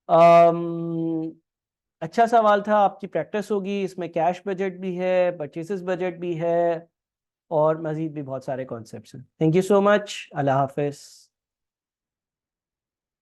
अम, अच्छा सवाल था, आपकी प्रैक्टिस होगी। इसमें कैश बजट भी है, परचेसेस बजट भी है, और मज़ीद भी बहुत सारे कॉन्सेप्ट्स हैं। Thank you so much. अल्लाह हाफिज़।